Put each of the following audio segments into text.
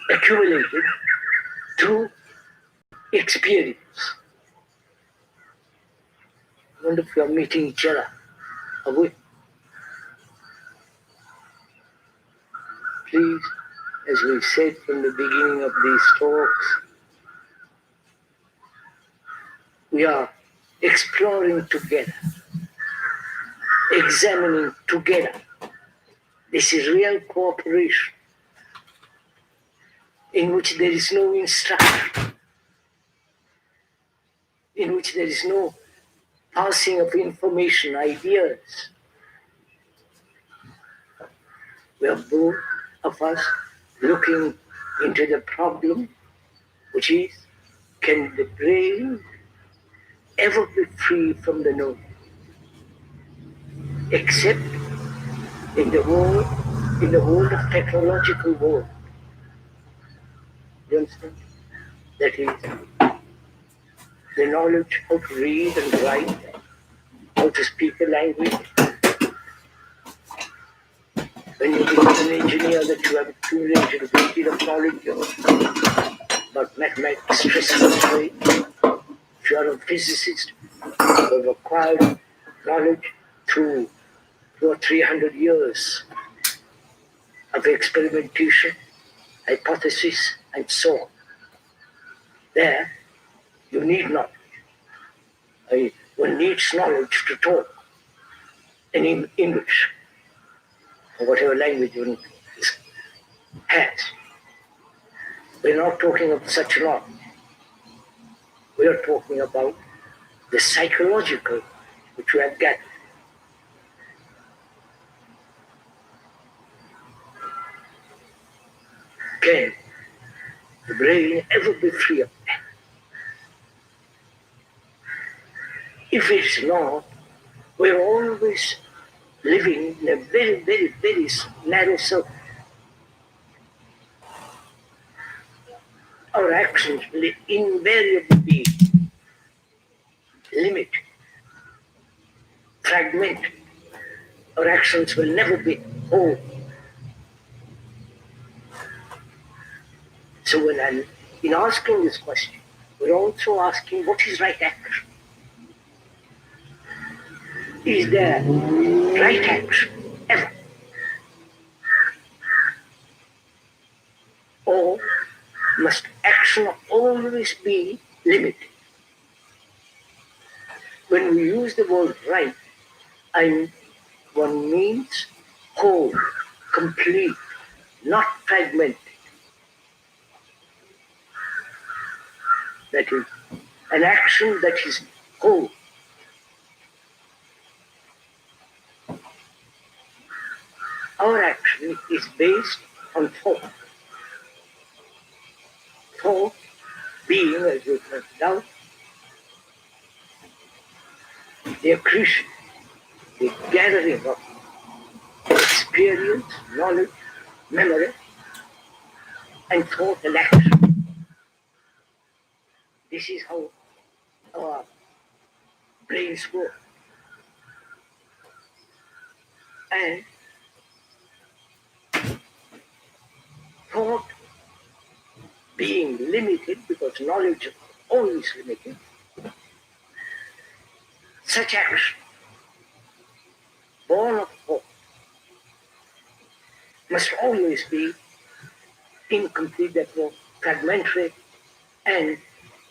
accumulated through experience. I wonder if we are meeting each other. Are we? Please, as we said from the beginning of these talks, we are exploring together, examining together. This is real cooperation in which there is no instruction, in which there is no passing of information, ideas. We are both of us looking into the problem, which is, can the brain ever be free from the known? Except in the world of technological world. You understand? That is, the knowledge how to read and write, how to speak a language. When you become an engineer, that you have accumulated a great deal of knowledge about mathematics, stress constraint. If you are a physicist, you have acquired knowledge through 200 or 300 years of experimentation, hypothesis, and so on. There, you need knowledge. One needs knowledge to talk in English, or whatever language one has. We're not talking of such knowledge. We are talking about the psychological which we have gathered. Can the brain ever be free of that? If it's not, we're always living in a very, very, very narrow circle. Our actions will invariably be limited, fragmented. Our actions will never be whole. So when in asking this question, we're also asking what is right action? Is there right action ever? Or must action always be limited? When we use the word right, one means whole, complete, not fragmented. That is, an action that is whole. Our action is based on thought. Thought being, as you pointed out, the accretion, the gathering of experience, knowledge, memory, and thought and action. This is how our brains work. And thought being limited, because knowledge is always limited, such action, born of thought, must always be incomplete, therefore fragmentary, and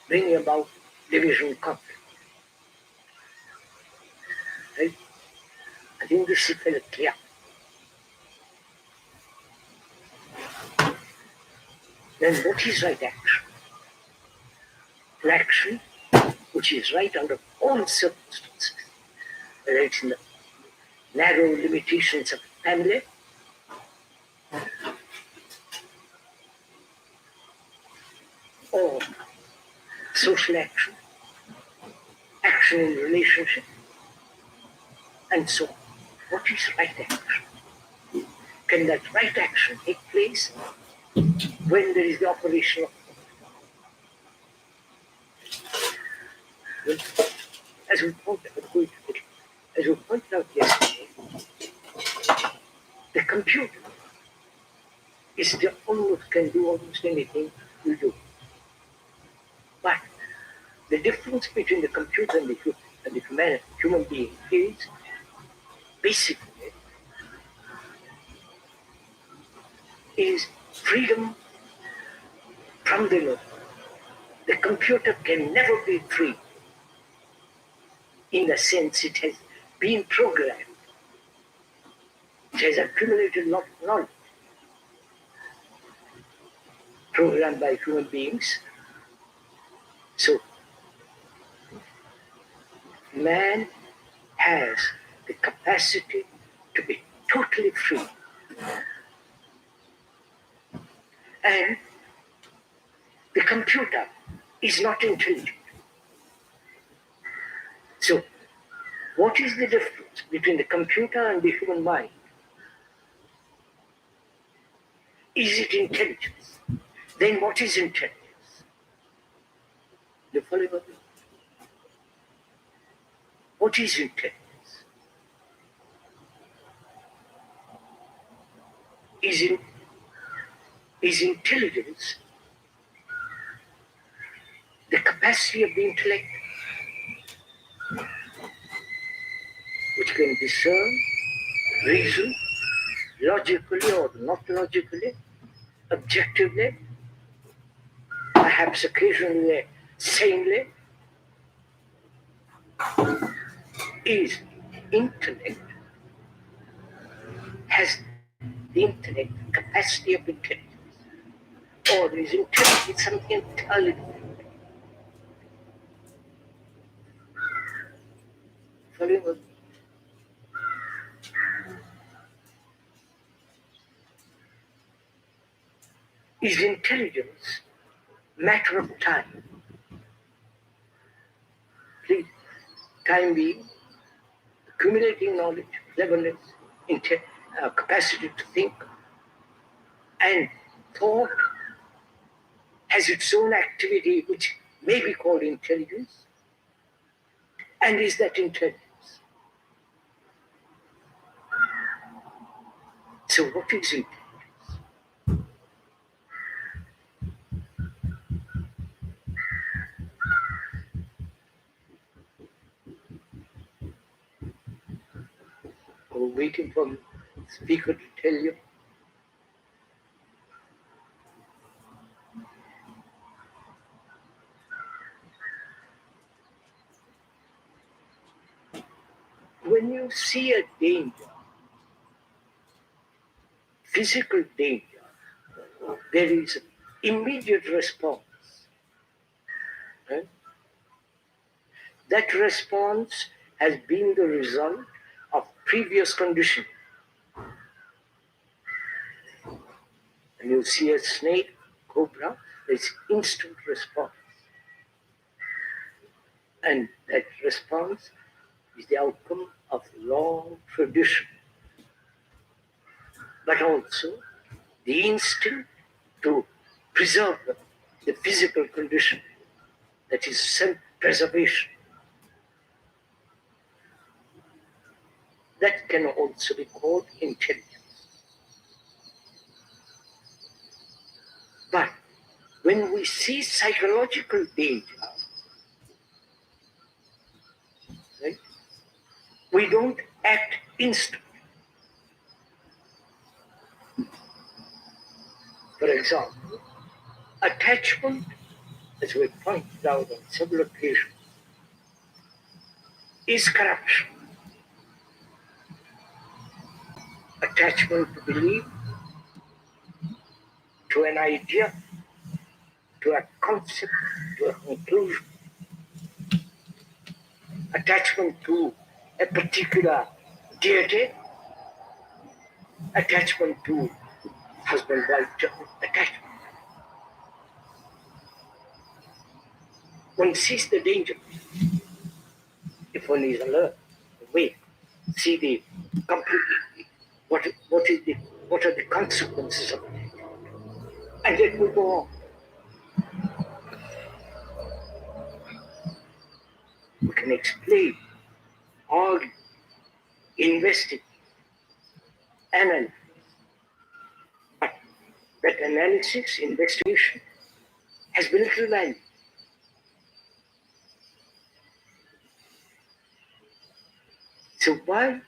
bring about division, conflict. Right? I think this is very clear. Then what is right action? An action which is right under all circumstances, whether it's in the narrow limitations of family, or social action, action in relationship, and so on. What is right action? Can that right action take place when there is the operation of thought? As we pointed out yesterday, the computer is the almost can do almost anything you do. But the difference between the computer and the human being is basically is freedom from the law. The computer can never be free in the sense it has been programmed. It has accumulated a lot of knowledge programmed by human beings. So man has the capacity to be totally free. And the computer is not intelligent. So what is the difference between the computer and the human mind? Is it intelligence? Then what is intelligence? You follow me? What is intelligence? Is intelligence the capacity of the intellect which can discern, reason, logically or not logically, objectively, perhaps occasionally sanely, is intellect, has the intellect, capacity of intelligence, or is intelligence something entirely different? Following me? Is intelligence matter of time? Please, time being accumulating knowledge, cleverness, capacity to think, and thought has its own activity which may be called intelligence. And is that intelligence? So what is intelligence? We're waiting for the speaker to tell you. When you see a danger, physical danger, there is immediate response. Right? That response has been the result of previous conditioning. When you see a snake, cobra, there's instant response. And that response is the outcome of long tradition, but also the instinct to preserve the physical condition, that is self-preservation. That can also be called intelligence. But when we see psychological danger, right, we don't act instantly. For example, attachment, as we pointed out on several occasions, is corruption. Attachment to belief, to an idea, to a concept, to a conclusion. Attachment to a particular deity, attachment to husband-wife attachment. One sees the danger if one is alert, awake, see the complete what are the consequences of it, and then we go on. We can explain, argue, investigate, analyze. But that analysis, investigation has been little value. So why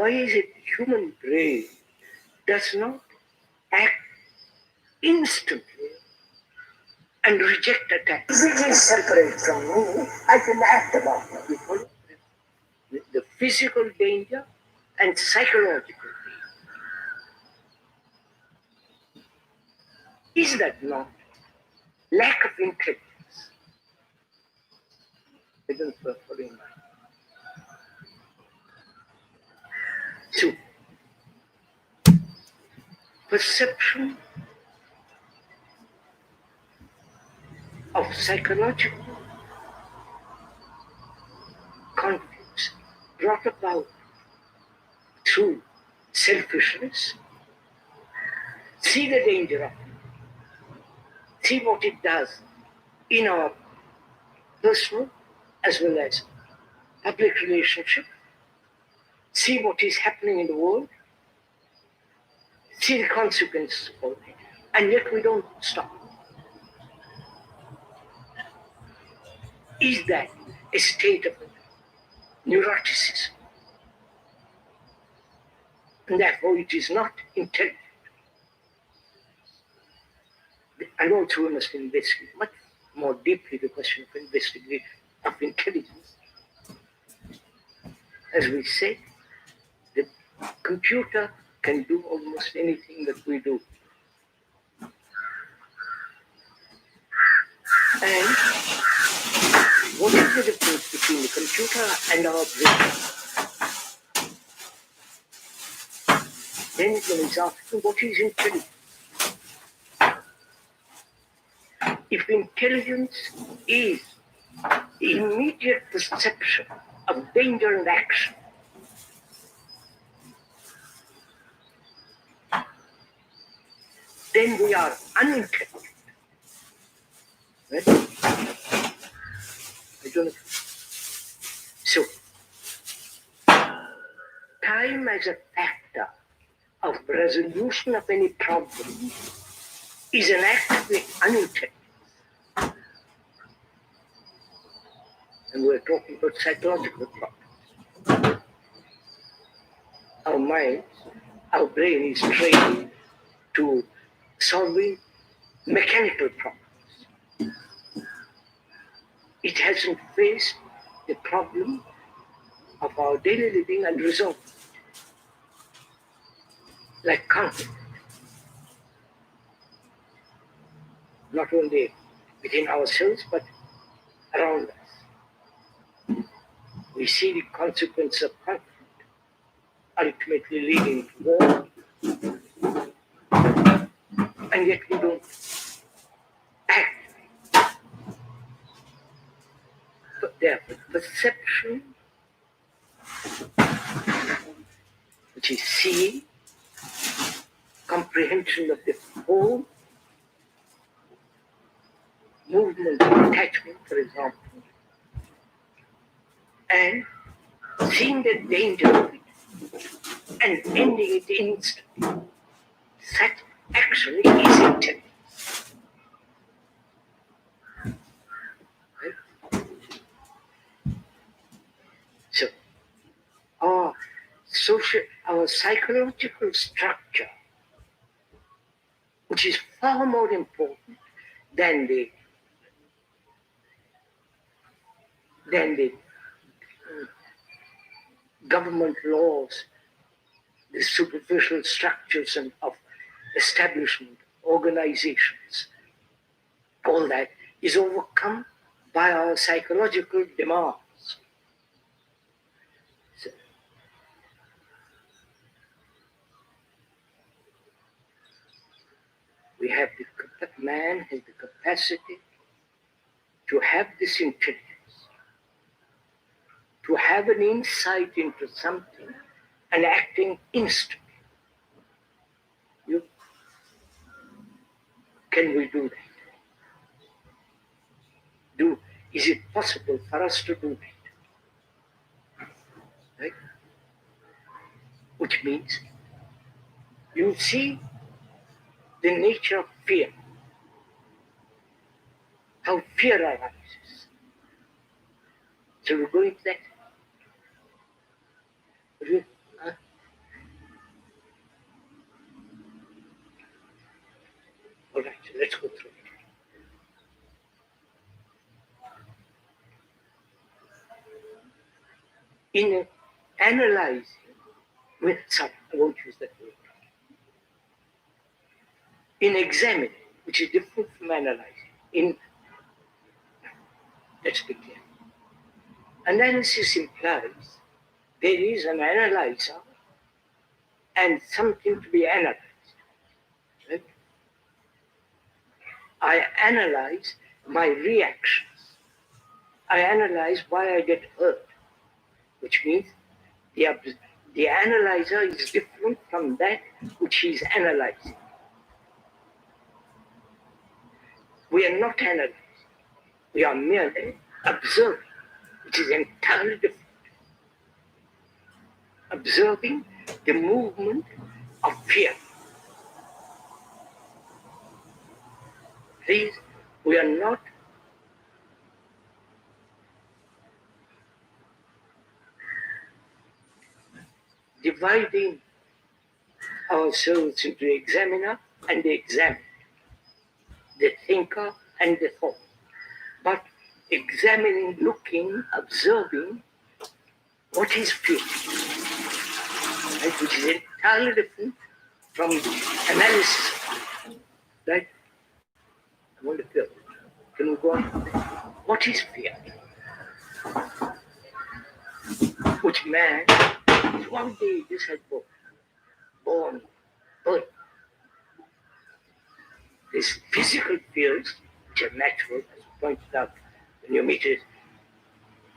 is it human brain does not act instantly and reject attack? If it is separate from me, I can act about it. The physical danger and psychological danger. Is that not lack of intelligence? I don't follow in mind. So, perception of psychological conflicts brought about through selfishness. See the danger of it. See what it does in our personal as well as public relationship. See what is happening in the world. See the consequences of it. And yet we don't stop. Is that a state of neuroticism? And therefore it is not intelligent. And also we must investigate much more deeply the question of investigation of intelligence. As we say, the computer can do almost anything that we do. And what is the difference between the computer and our brain? Then one is asking, what is intelligence? If intelligence is immediate perception of danger and action, then we are unintelligent. Right? I don't know. So, time as a factor of resolution of any problem is an act of the unintelligent. And we're talking about psychological problems. Our mind, our brain is trained to solving mechanical problems. It hasn't faced the problem of our daily living and resolved it. Like conflict. Not only within ourselves, but around us. We see the consequence of conflict ultimately leading to war, and yet we don't act. But therefore, perception, which is seeing, comprehension of the whole, movement, attachment, for example, and seeing the danger of it and ending it instantly. Such action is intelligence. Right? So, our psychological structure, which is far more important than the government laws, the superficial structures of establishment, organizations, all that is overcome by our psychological demands. So, man has the capacity to have this intelligence, to have an insight into something and acting instantly. Can we do that? Is it possible for us to do that? Right? Which means you see the nature of fear, how fear arises. So we're going to that. Huh? All right, so let's go through it. In analyzing, sorry, I won't use that word. In examining, which is different from analyzing, let's be clear. Analysis implies there is an analyzer and something to be analyzed. Right? I analyze my reactions. I analyze why I get hurt, which means the analyzer is different from that which is analyzing. We are not analyzing. We are merely observing, which is entirely different. Observing the movement of fear. Please, we are not dividing ourselves into the examiner and the examined, the thinker and the thought, but examining, looking, observing what is fear, right? Which is entirely different from the analysis, right? I want to feel. Can we go on? What is fear? Which man, one day this had born, birth. These physical fears, which are natural, as pointed out when you meet it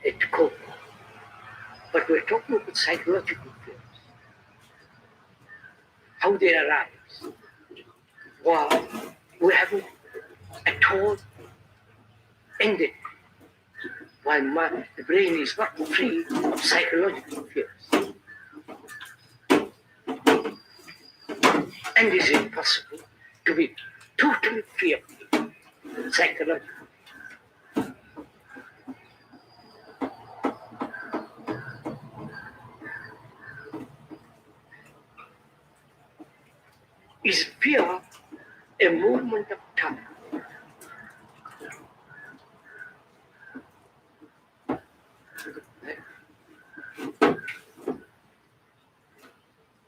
at court. But we're talking about psychological fears. How they arise. Why we haven't at all ended. While the brain is not free of psychological fears. And is it possible to be totally free of psychological? Is fear a movement of time?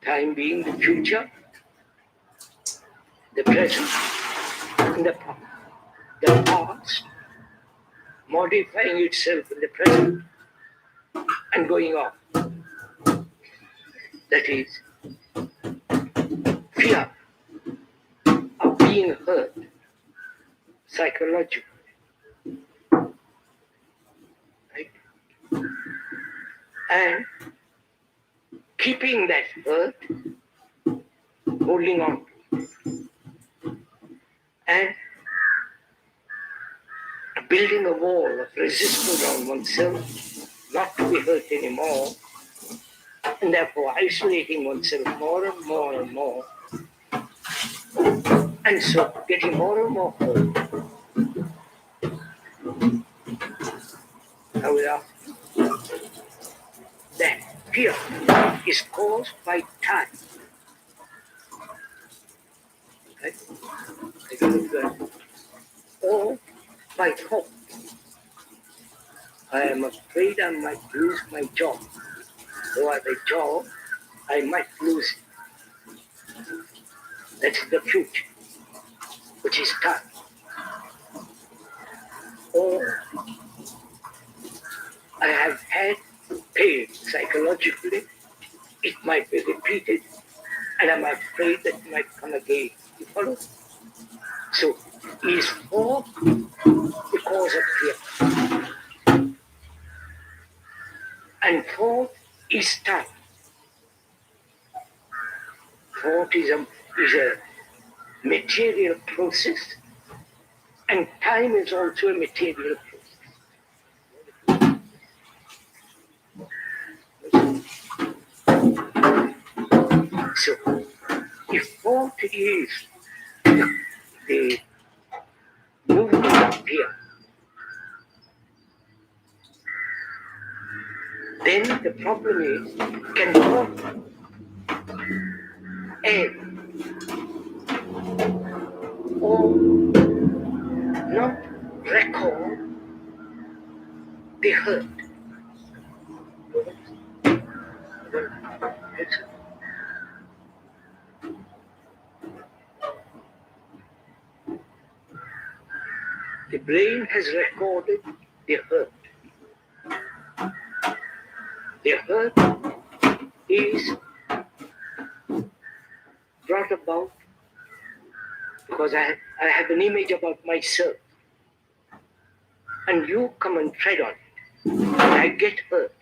Time being the future, the present, and the past. The past modifying itself in the present and going on. That is fear of being hurt psychologically. Right? And keeping that hurt, holding on to it, and building a wall of resistance around oneself, not to be hurt anymore, and therefore isolating oneself more and more and more, and so getting more and more hurt. Now we are that fear is caused by time. Right? Or by hope. I am afraid I might lose my job. Though I have a job, I might lose it. That's the future, which is time. Or I have had pain psychologically, it might be repeated, and I'm afraid that it might come again. You follow? So, is hope because of fear. And thought is time. Thought is a material process, and time is also a material process. So, if thought is the movement of fear, then the problem is, can God end or not record the hurt? The brain has recorded the hurt. The hurt is brought about because I have an image about myself, and you come and tread on it, and I get hurt.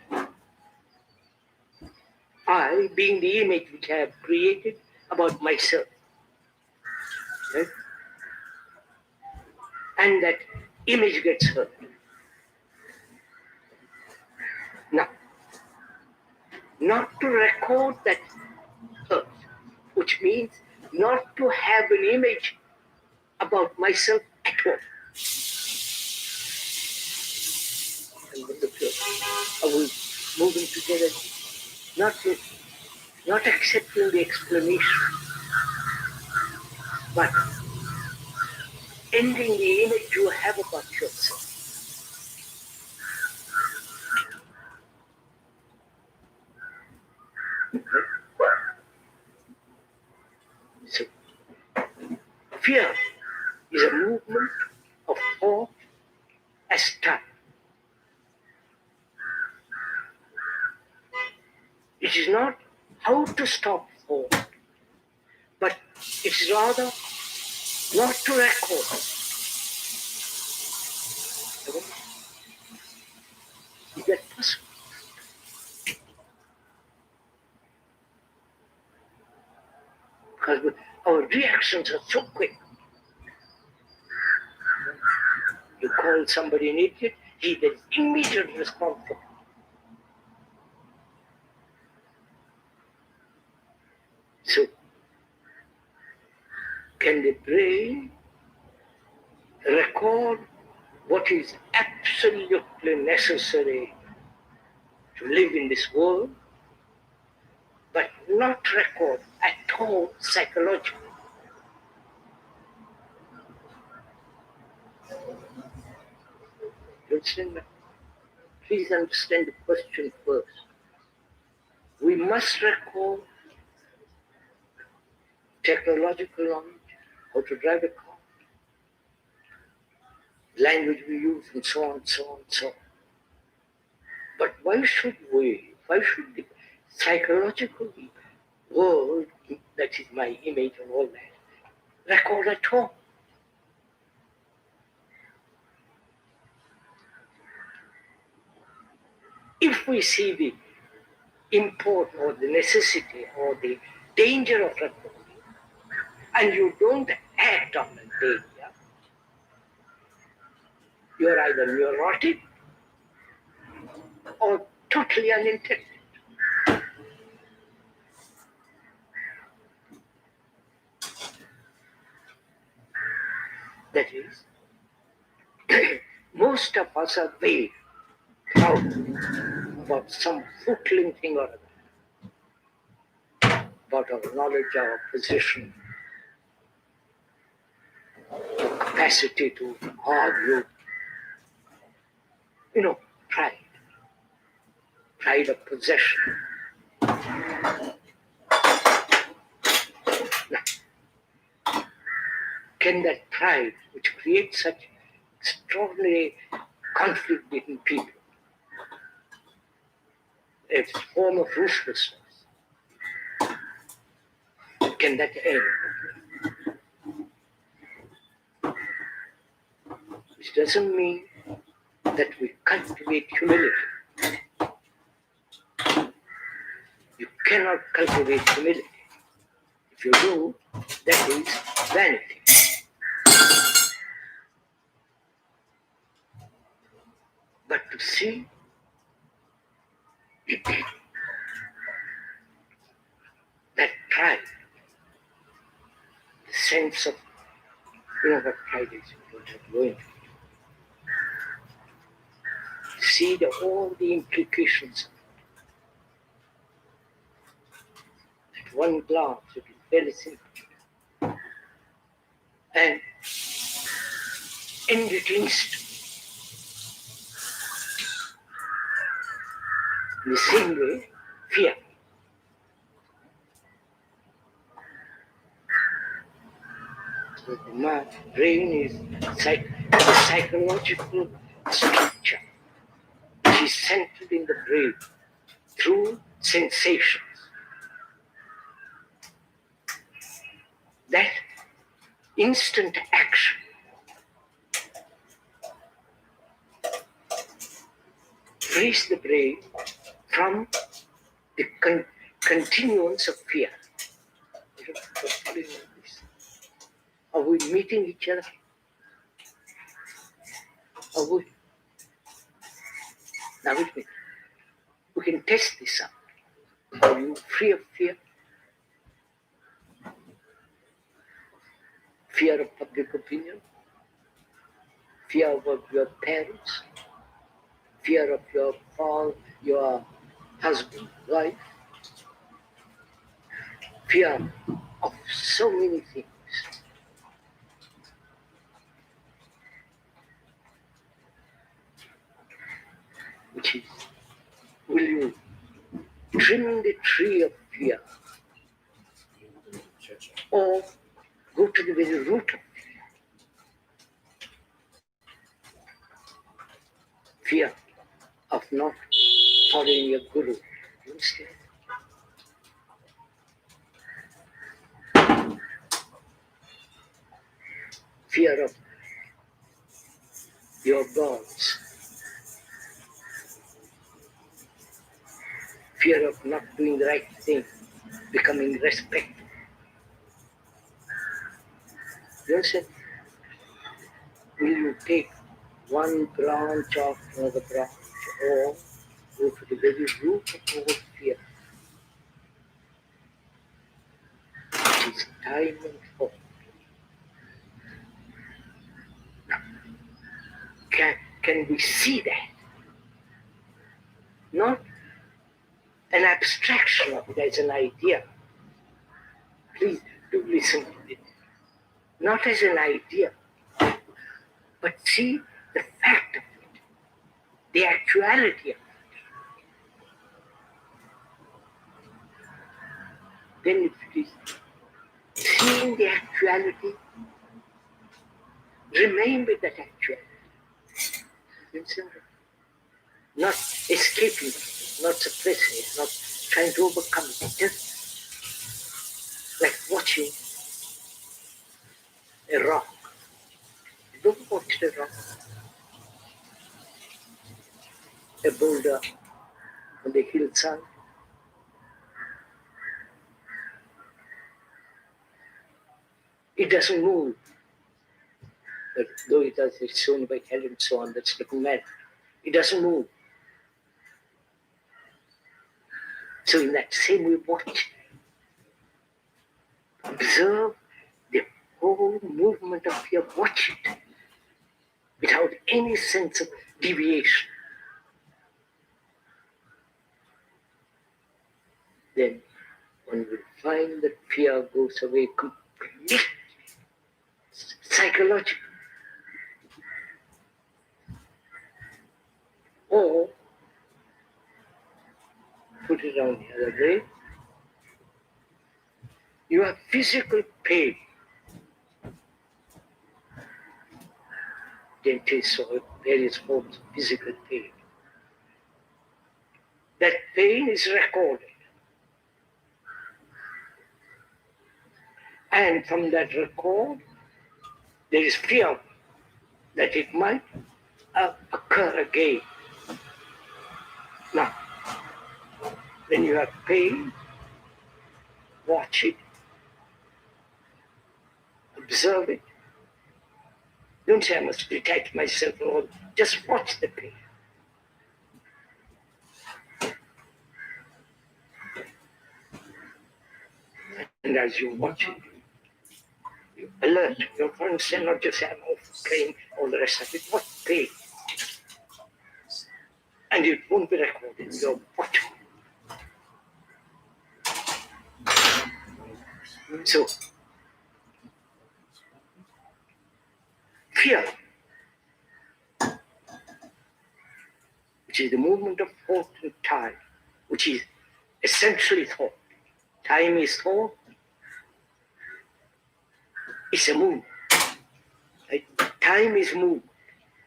I, being the image which I have created about myself, right? And that image gets hurt. Now, not to record that hurt, which means not to have an image about myself at all. And when the two are we moving together, not accepting the explanation, but ending the image you have about yourself. So, fear is a movement of thought as time. It is not how to stop thought, but it's rather not to record. Is that possible? Because our reactions are so quick. You call somebody an idiot, he then immediate response. So, can the brain record what is absolutely necessary to live in this world, but not record at all psychologically? Please understand the question first. We must record technological knowledge, how to drive a car, language we use, and so on, so on, so on. But why should the psychological world, that is my image and all that, record at all? If we see the import or the necessity or the danger of recording, and you don't act on the danger, you're either neurotic or totally unintelligent. That is, most of us are very proud about some footling thing or other, about our knowledge, our position, our capacity to argue. Pride of possession. Now, can that pride, which creates such extraordinary conflict between people, a form of ruthlessness, can that end? Which doesn't mean that we cultivate humility. You cannot cultivate humility. If you do, that is vanity. But to see that pride, the sense of You know what pride is? You don't have to go into it. See all the implications. At one glance, it is very simple. And end it instant. In the same way, fear. So the brain is the psychological structure which is centered in the brain through sensations. That instant action frees the brain from the continuance of fear. Are we meeting each other? Are we? Now with me. We can test this out. Are you free of fear? Fear of public opinion? Fear of your parents? Fear of your husband, wife? Fear of so many things. Which is, will you trim the tree of fear or go to the very root of fear? Fear of not following your guru. You understand? Fear of your gods. Fear of not doing the right thing, becoming respected. You understand? Will you take one branch after another branch or go to the very root of all fear? It is time and hope. Can we see that? Not an abstraction of it as an idea. Please do listen to it. Not as an idea, but see the fact of it, the actuality of it. Then if it is seeing the actuality, remain with that actuality. Not escaping it, not suppressing it, not trying to overcome it. Just like watching a rock. You don't watch the rock, a boulder on the hillside. It doesn't move. But though it does, it's shown by Helen and so on, that's looking mad. It doesn't move. So in that same way, watch. Observe the whole movement of your watch it without any sense of deviation. Then one will find that fear goes away completely. Psychologically. Or, put it on the other way, you have physical pain, dentists or various forms of physical pain. That pain is recorded. And from that record, there is fear that it might occur again. Now, when you have pain, watch it, observe it. Don't say I must detach myself from all. Just watch the pain. And as you watch it, You alert. You don't understand, not just say, I'm off playing, all the rest of it. What pain? And it won't be recorded. You're watching. So, fear, which is the movement of thought and time, which is essentially thought. Time is thought. It's a movement. Right? Time is movement.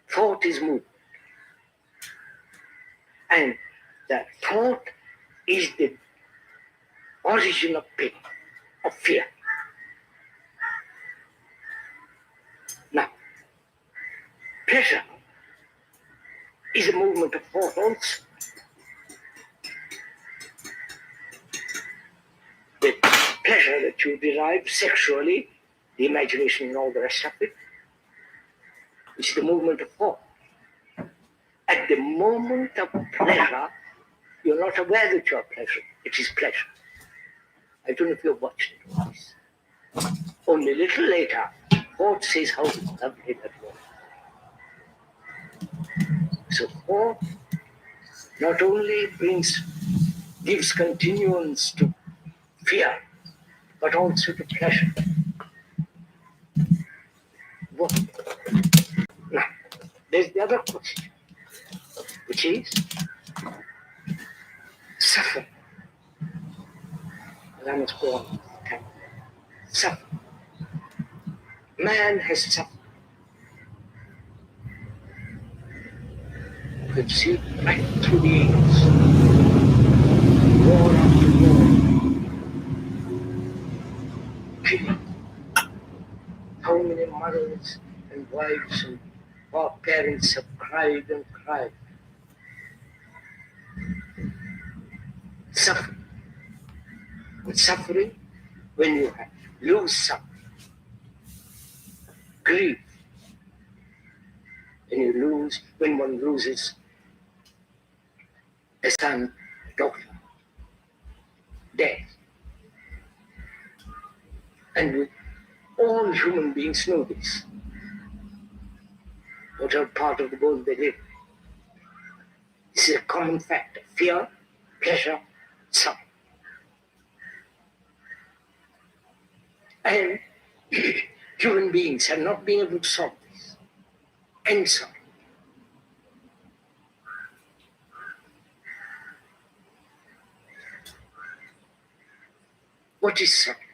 Thought is movement. And the thought is the origin of pain, of fear. Now, pleasure is a movement of thought also. The pleasure that you derive sexually, the imagination and all the rest of it, which is the movement of thought. At the moment of pleasure, you're not aware that you're pleasure. It is pleasure. I don't know if you're watching this. Only a little later, thought says how lovely that was. So thought not only gives continuance to fear, but also to pleasure. What? Now, there's the other question, which is suffering. And I must go on. Suffering. Man has suffered. You can see it right through the ages. War after war. Killing. How many mothers and wives and our parents have cried and cried. Suffering. And suffering, when you lose something. Grief. When one loses a son, daughter, death. And all human beings know this. Whatever part of the world they live. This is a common factor. Fear, pleasure, suffering. And human beings have not been able to solve this. And so, what is suffering?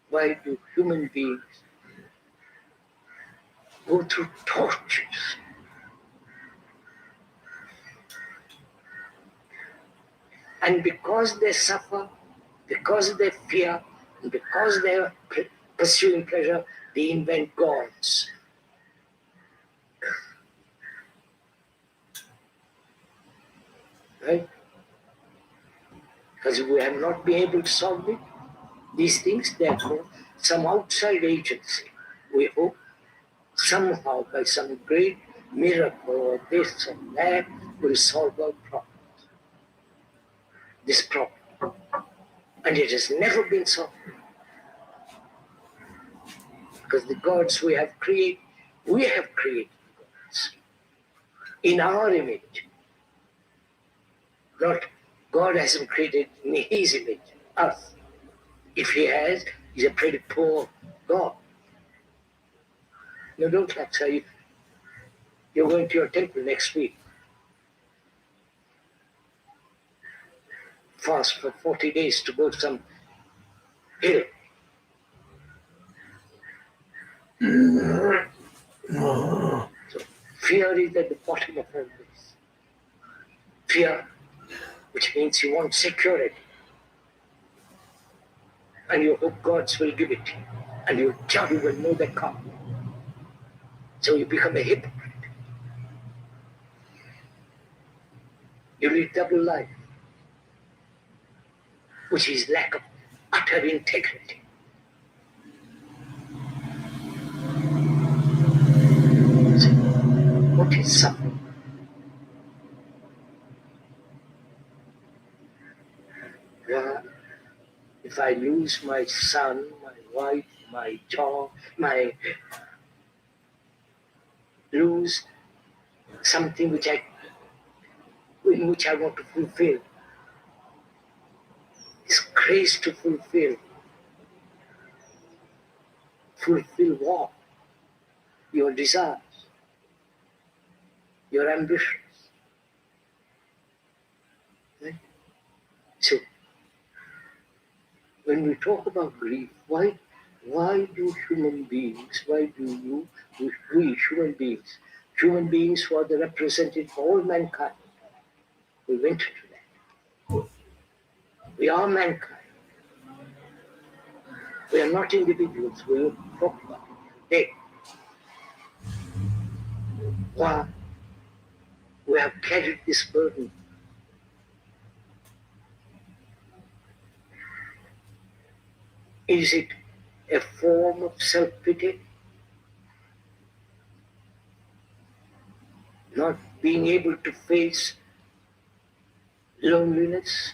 Why do human beings go through tortures? And because they suffer, because they fear, and because they are pursuing pleasure, they invent gods. Right? Because we have not been able to solve it, these things, therefore, some outside agency, we hope, somehow by some great miracle or this or that, will solve our problem. This problem. And it has never been solved. Because the gods we have created gods in our image. Not God hasn't created in his image, us. If he has, he's a pretty poor God. No, don't like say you're going to your temple next week. Fast for 40 days to go to some hill. So fear is at the bottom of all this. Fear, which means you want security. And you hope gods will give it. And you will know they come. So you become a hypocrite. You lead double life, which is lack of utter integrity. So, what is suffering? Well, if I lose my son, my wife, my job, lose something in which I want to fulfill. This grace to fulfill. Fulfill what? Your desires, your ambitions. Right? So, when we talk about grief, why do human beings, we human beings who are the representative for all mankind, we went into that. We are mankind. We are not individuals. We will talk about it. Why? We have carried this burden. Is it a form of self-pity? Not being able to face loneliness?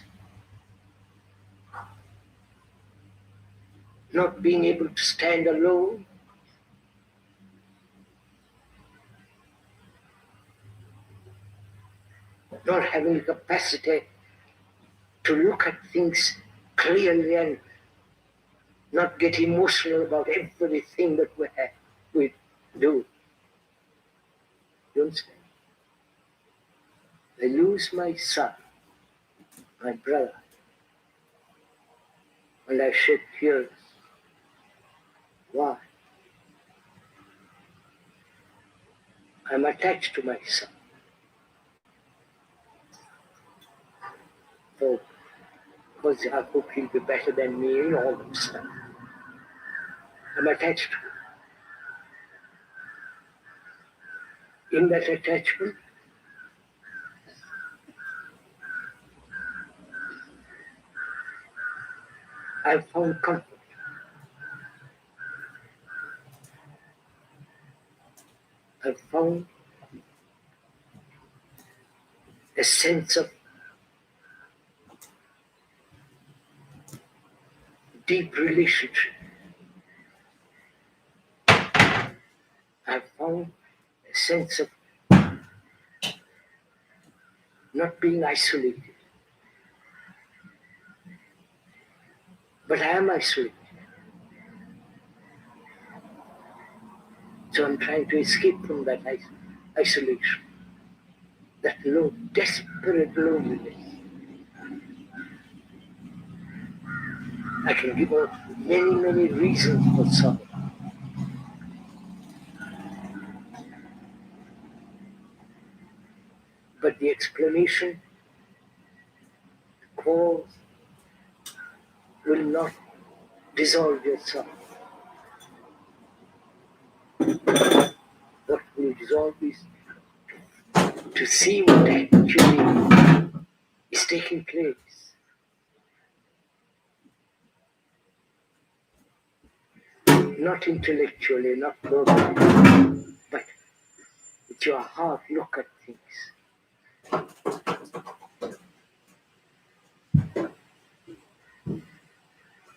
Not being able to stand alone? Not having the capacity to look at things clearly and not get emotional about everything that we do. You understand? I lose my son, my brother, and I shed tears. Why? I'm attached to my son. So, because I hope he'll be better than me in all that stuff. I'm attached to him. In that attachment, I've found comfort. I've found a sense of deep relationship. I've found a sense of not being isolated. But I am isolated. So I'm trying to escape from that isolation, that desperate loneliness. I can give out many, many reasons for sorrow. But the explanation, cause, will not dissolve your sorrow. What will dissolve is to see what actually is taking place. Not intellectually, not verbally, but with your heart look at things.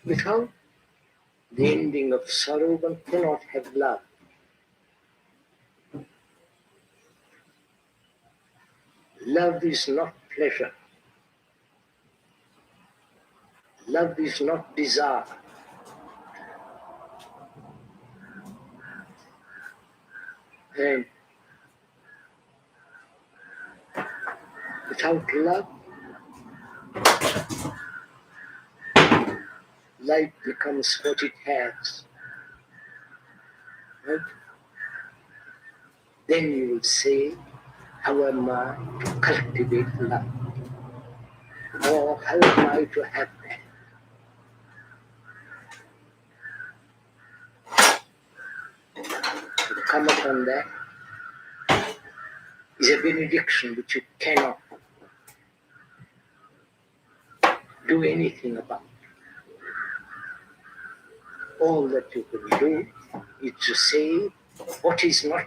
Without the ending of sorrow, one cannot have love. Love is not pleasure. Love is not desire. And without love, life becomes what it has. Right? Then you will say, how am I to cultivate love? Or how am I to have that? To come upon that is a benediction which you cannot do anything about. All that you can do is to say what is not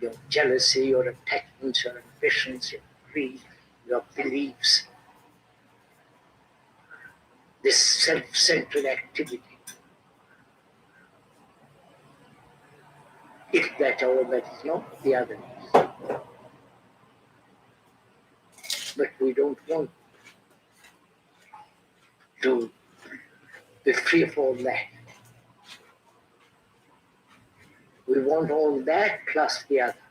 your jealousy, your attachments, your ambitions, your greed, your beliefs, this self-centered activity. If that or that is not, the other is. But we don't want to be free of all that. We want all that plus the other.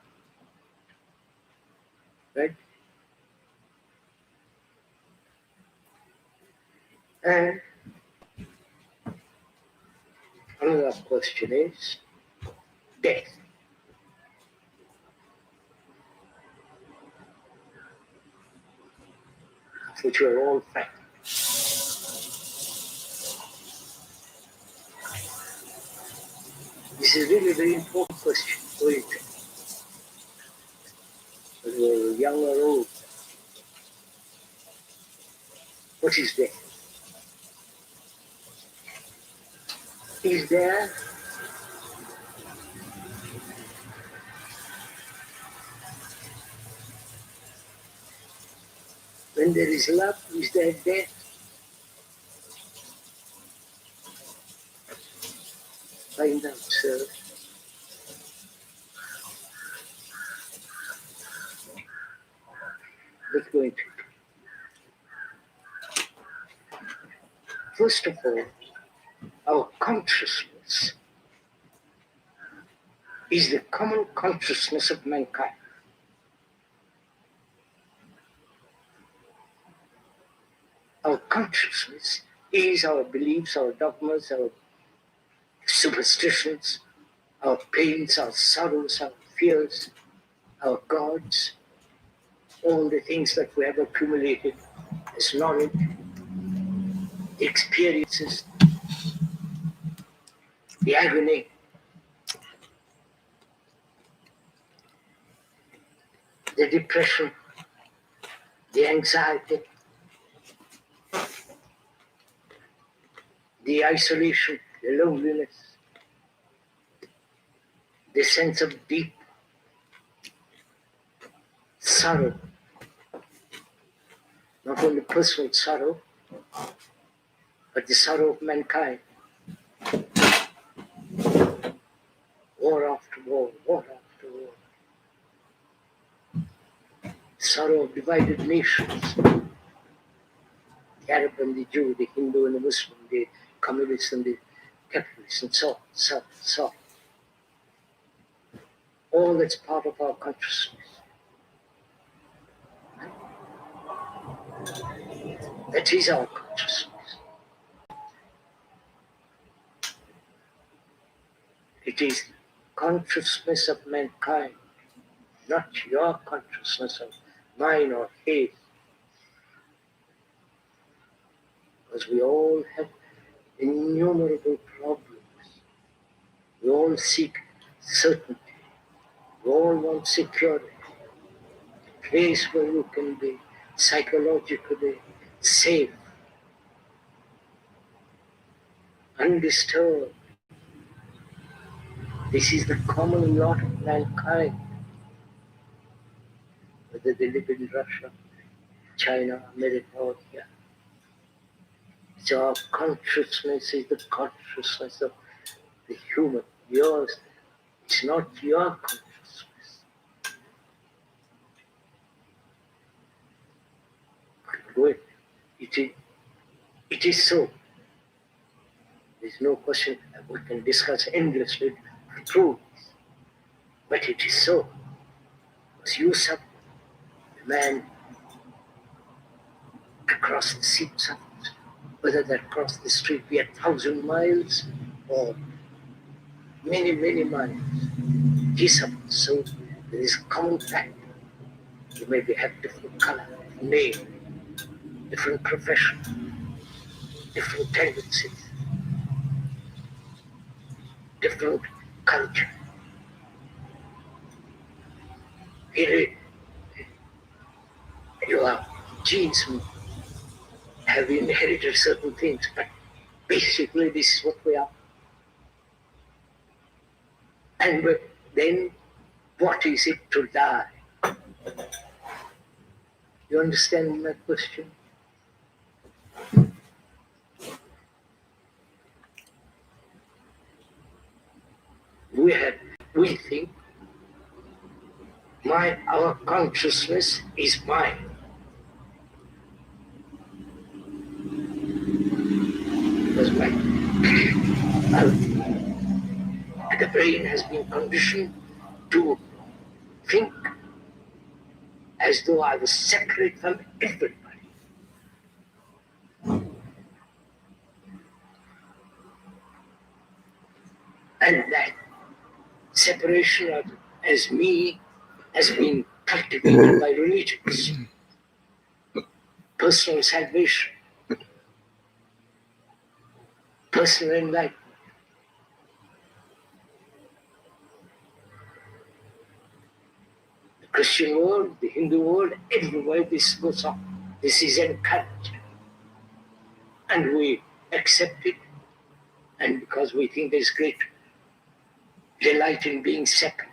Right? And another question is death. Which we are all frightened. This is really a very important question. Whether you're young or old, what is death? Is there when there is love, is there death? Find out, sir. Let's go into it. First of all, our consciousness is the common consciousness of mankind. Our consciousness is our beliefs, our dogmas, our superstitions, our pains, our sorrows, our fears, our gods, all the things that we have accumulated as knowledge, the experiences, the agony, the depression, the anxiety, the isolation, the loneliness, the sense of deep sorrow, not only personal sorrow, but the sorrow of mankind. War after war, war after war. Sorrow of divided nations. The Arab and the Jew, the Hindu and the Muslim, the communists and the capitalists, and so on. All that's part of our consciousness. That is our consciousness. It is consciousness of mankind, not your consciousness of mine or his. Because we all have innumerable problems. We all seek certainty. We all want security. A place where you can be psychologically safe, undisturbed. This is the common lot of mankind, whether they live in Russia, China, America, or here. So our consciousness is the consciousness of the human, yours. It's not your consciousness. It is so. There's no question. We can discuss endlessly the truth, but it is so. Because you suffer, the man across the sea suffers, whether that across the street be 1,000 miles or many, many miles. He suffers. So there is a common fact. You maybe have different color, name, different profession, different tendencies, different culture. Your genes have inherited certain things, but basically this is what we are. And then what is it to die? You understand my question? We have We think our consciousness is mine. Because the brain has been conditioned to think as though I was separate from everybody. And that separation as me has been cultivated by religions. Personal salvation, personal enlightenment. The Christian world, the Hindu world, everywhere this goes on. This is encouraged. And we accept it. And because we think there's great delight in being separate.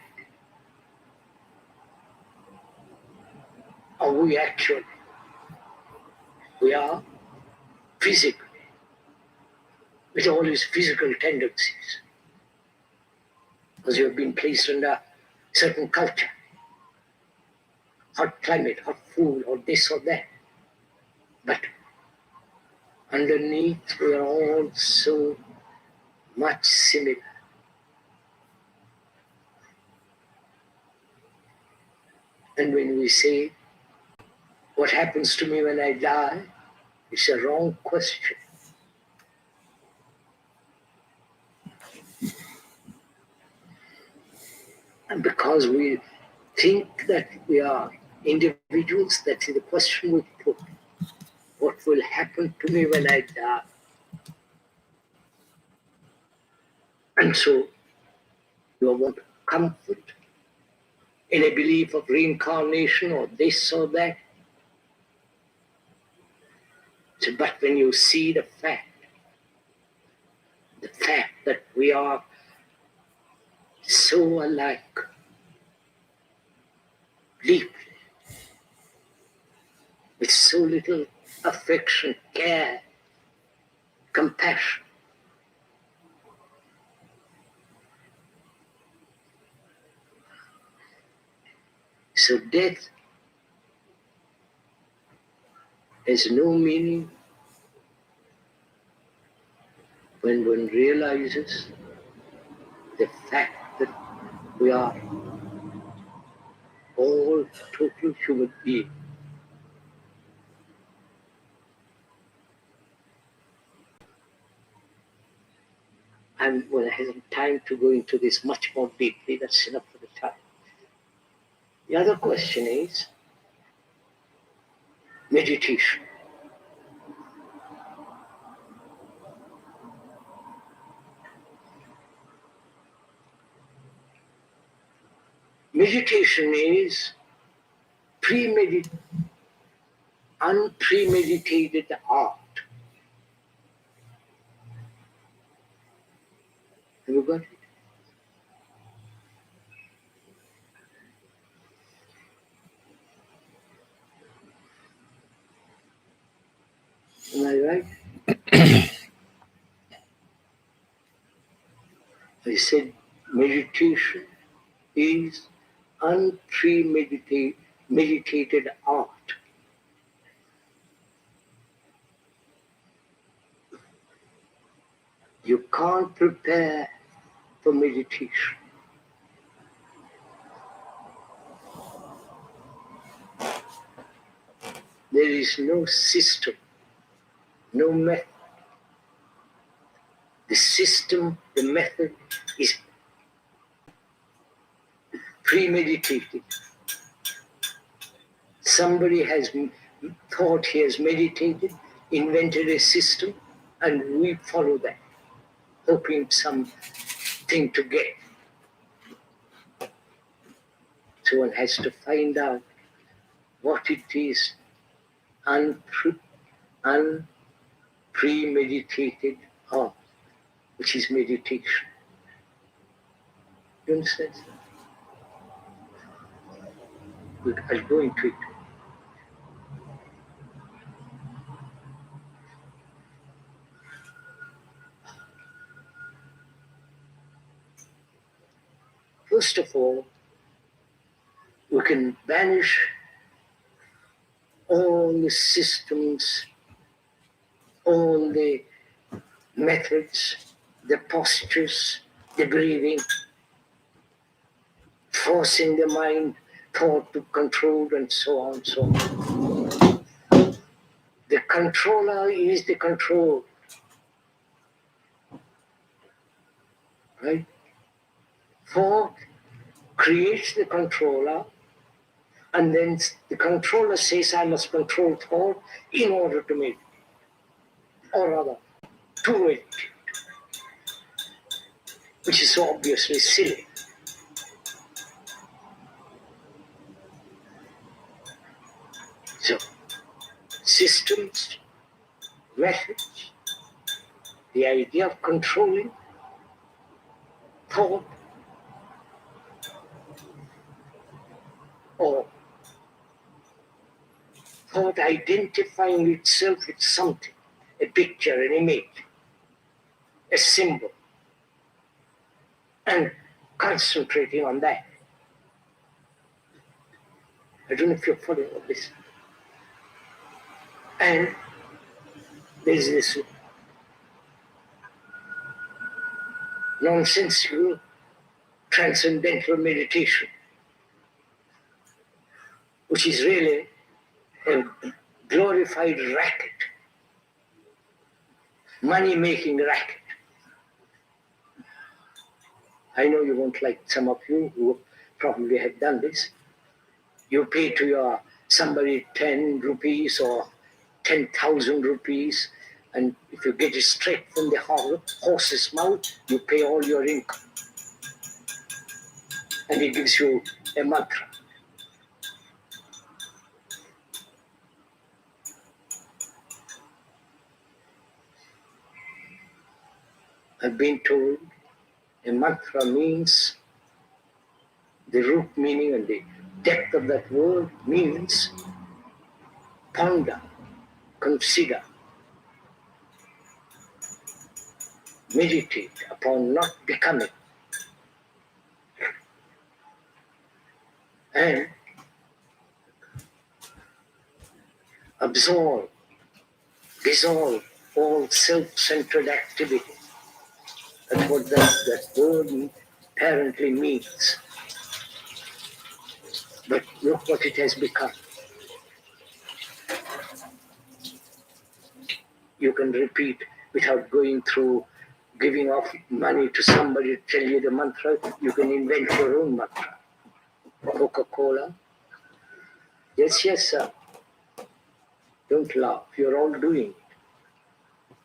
Or we actually, we are physically, with all his physical tendencies. Because you have been placed under certain culture, hot climate, hot food, or this or that. But underneath, we are all so much similar. And when we say, what happens to me when I die? It's a wrong question. And because we think that we are individuals, that's the question we put. What will happen to me when I die? And so you want comfort in a belief of reincarnation or this or that. So, but when you see the fact that we are so alike, deeply, with so little affection, care, compassion. So death has no meaning when one realizes the fact that we are all total human beings. And when I have time to go into this much more deeply, that's enough for the time. The other question is meditation. Meditation is unpremeditated art. Have you got it? Am I right? I said meditation is unpremeditated art. You can't prepare for meditation. There is no system, no method. The system, the method is premeditated. Somebody has thought he has meditated, invented a system, and we follow that, hoping something to get. So one has to find out what it is unpremeditated art, which is meditation. You understand? I'll go into it. first of all, we can banish all the systems, all the methods, the postures, the breathing, forcing the mind, thought to control, and so on, so on. The controller is the control, right? Thought creates the controller, and then the controller says, I must control thought in order to make it, or rather, to make it, which is so obviously silly. So, systems, methods, the idea of controlling thought, or thought identifying itself with something, a picture, an image, a symbol, and concentrating on that. I don't know if you're following all this. And there's this nonsensical transcendental meditation, which is really a glorified racket, money-making racket. I know you won't like some of you who probably have done this. You pay to your somebody 10 rupees or 10,000 rupees, and if you get it straight from the horse's mouth, you pay all your income. And it gives you a mantra. I've been told a mantra means, the root meaning and the depth of that word means ponder, consider, meditate upon not becoming, and absorb, dissolve all self-centered activity. That's what that word apparently means. But look what it has become. You can repeat without going through giving off money to somebody to tell you the mantra. You can invent your own mantra. Coca-Cola. Yes, yes, sir. Don't laugh. You're all doing it.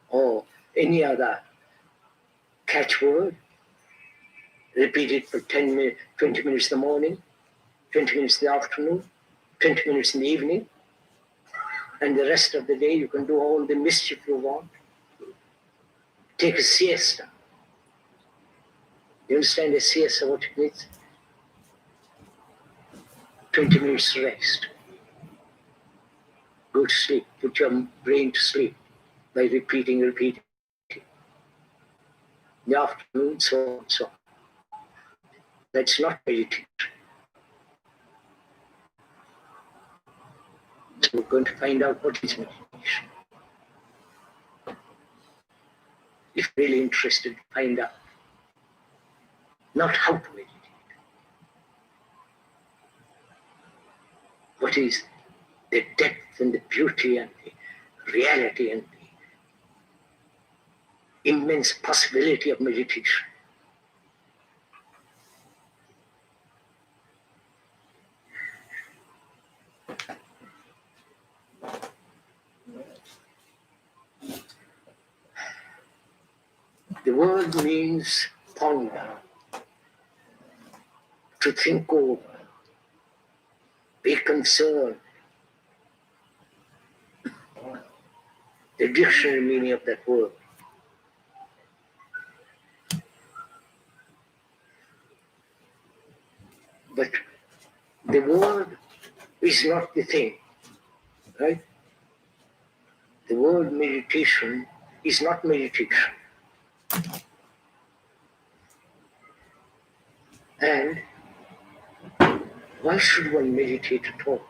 Or any other catchword. Repeat it for 10 minutes, 20 minutes in the morning, 20 minutes in the afternoon, 20 minutes in the evening. And the rest of the day you can do all the mischief you want. Take a siesta. You understand a siesta, what it means? 20 minutes rest. Go to sleep. Put your brain to sleep by repeating. In the afternoon, so on, so on. That's not meditation. So we're going to find out what is meditation. If you're really interested, find out. Not how to meditate. What is the depth and the beauty and the reality and the immense possibility of meditation. The word means ponder, to think over, be concerned. The dictionary meaning of that word. But the word is not the thing, right? The word meditation is not meditation. And why should one meditate at all?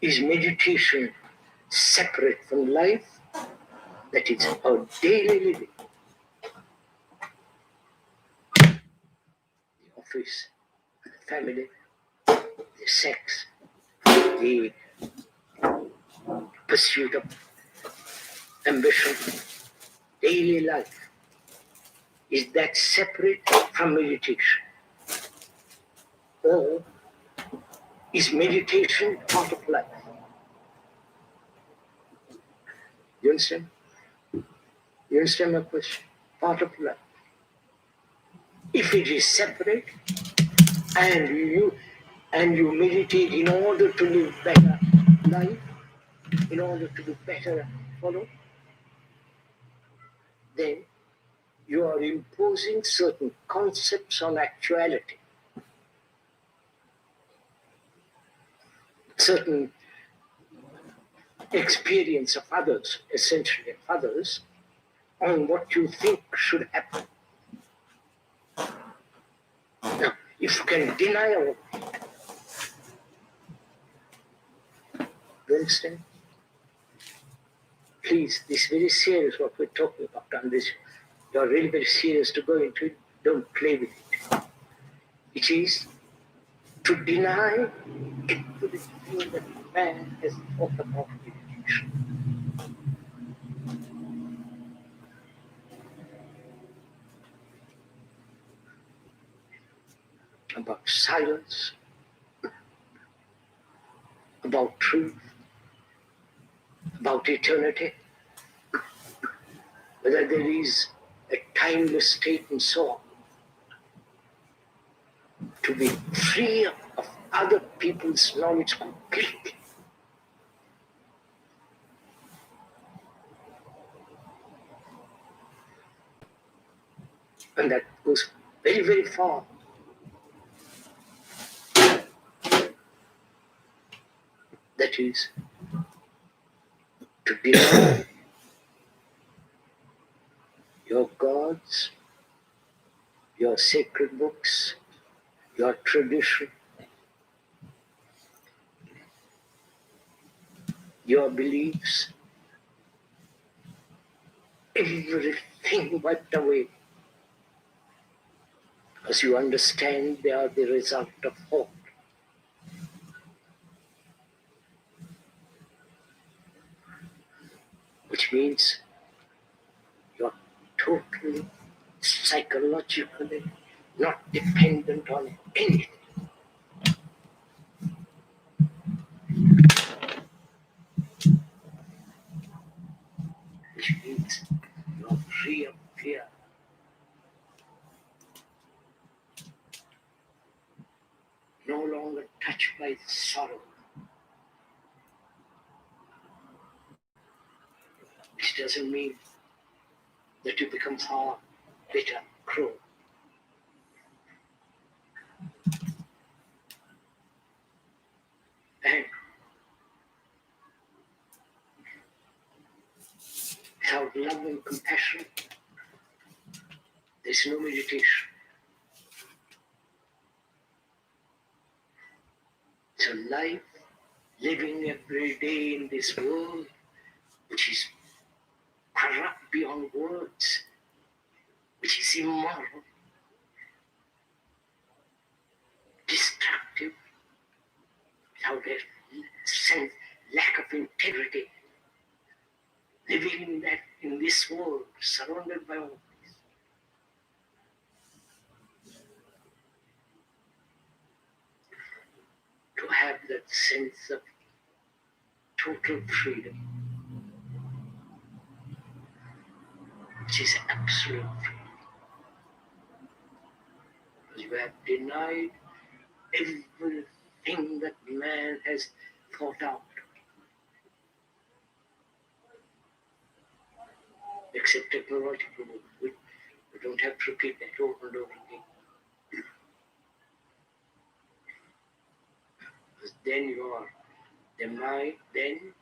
Is meditation separate from life? That is our daily living. The office, the family, the sex, the pursuit of ambition, daily life. Is that separate from meditation? Or is meditation part of life? You understand? You understand my question? Part of life. If it is separate and you meditate in order to live better life, in order to do better follow, then you are imposing certain concepts on actuality, certain experience of others, essentially of others, on what you think should happen. Now, if you can deny all, you understand? Please, this is very serious what we're talking about on this. You're really very serious to go into it. Don't play with it. It is to deny everything that man has thought about meditation. About silence, about truth, about eternity, whether there is a timeless state and so on. To be free of other people's knowledge completely. And that goes very, very far. That is to deny your gods, your sacred books, your tradition, your beliefs, everything wiped away. Because you understand they are the result of thought. Which means you're totally, psychologically not dependent on anything. Which means you're free of fear. No longer touched by sorrow. Which doesn't mean that you become hard, bitter, cruel. And without love and compassion, there's no meditation. So life, living every day in this world, which is corrupt beyond words, which is immoral, destructive, without a sense, lack of integrity, living in this world, surrounded by all this. To have that sense of total freedom, which is absolute freedom. Because you have denied everything that man has thought out, except technological. We don't have to repeat that over and over again. Because then you are the mind, then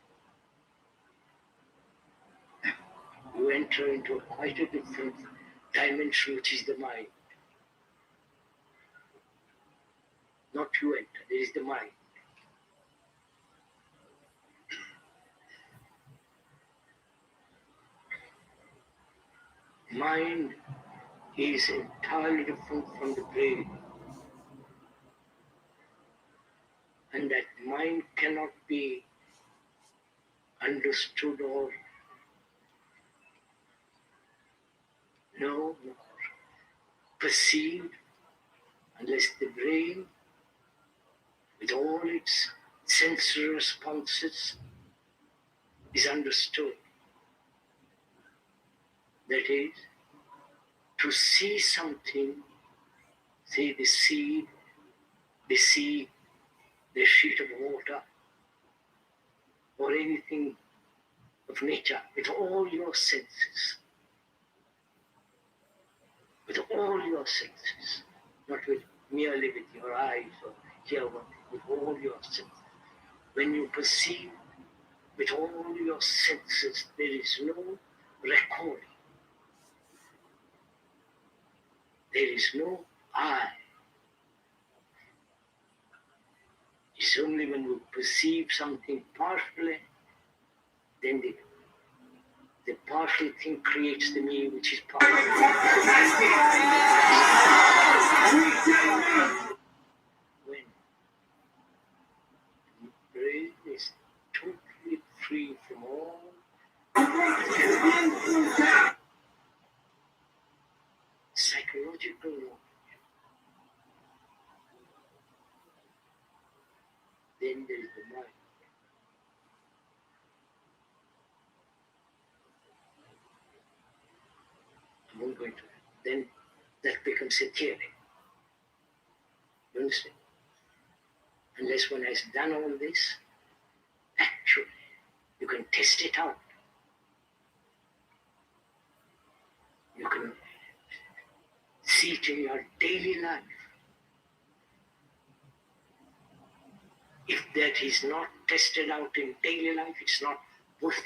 enter into quite a different dimension, which is the mind. Not you enter, there is the mind. Mind is entirely different from the brain. And that mind cannot be understood or known or perceived unless the brain, with all its sensory responses, is understood. That is, to see something, say the seed, the sea, the sheet of water, or anything of nature, with all your senses. With all your senses, not merely with your eyes or hear, but with all your senses. When you perceive with all your senses, there is no recording. There is no I. It's only when you perceive something partially, then the partial thing creates the me, which is partial. When the brain is totally free from all psychological knowledge, then there is the mind. I won't go into that. Then that becomes a theory. You understand? Unless one has done all this, actually, you can test it out. You can see it in your daily life. If that is not tested out in daily life, it's not worth it.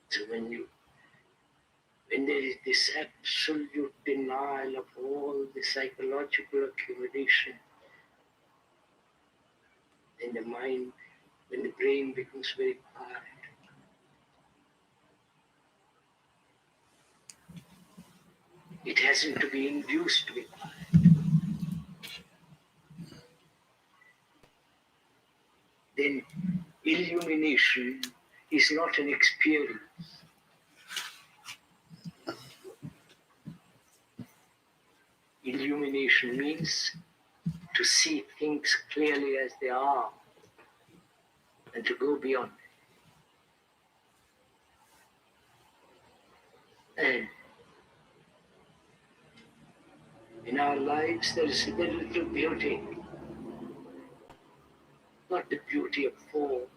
So when there is this absolute denial of all the psychological accumulation, then the mind, when the brain becomes very quiet, it hasn't to be induced to be quiet. Then illumination is not an experience. Illumination means to see things clearly as they are and to go beyond it. And in our lives there is very little beauty, not the beauty of form,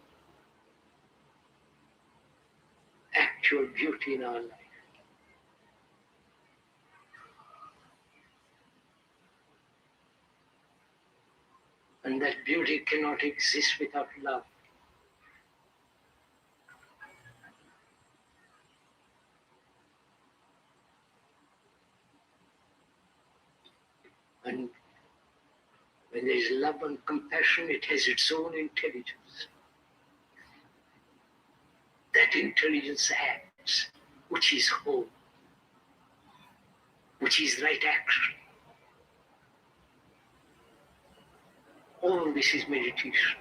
actual beauty in our life. And that beauty cannot exist without love. And when there is love and compassion, it has its own intelligence. That intelligence acts, which is whole, which is right action. All this is meditation.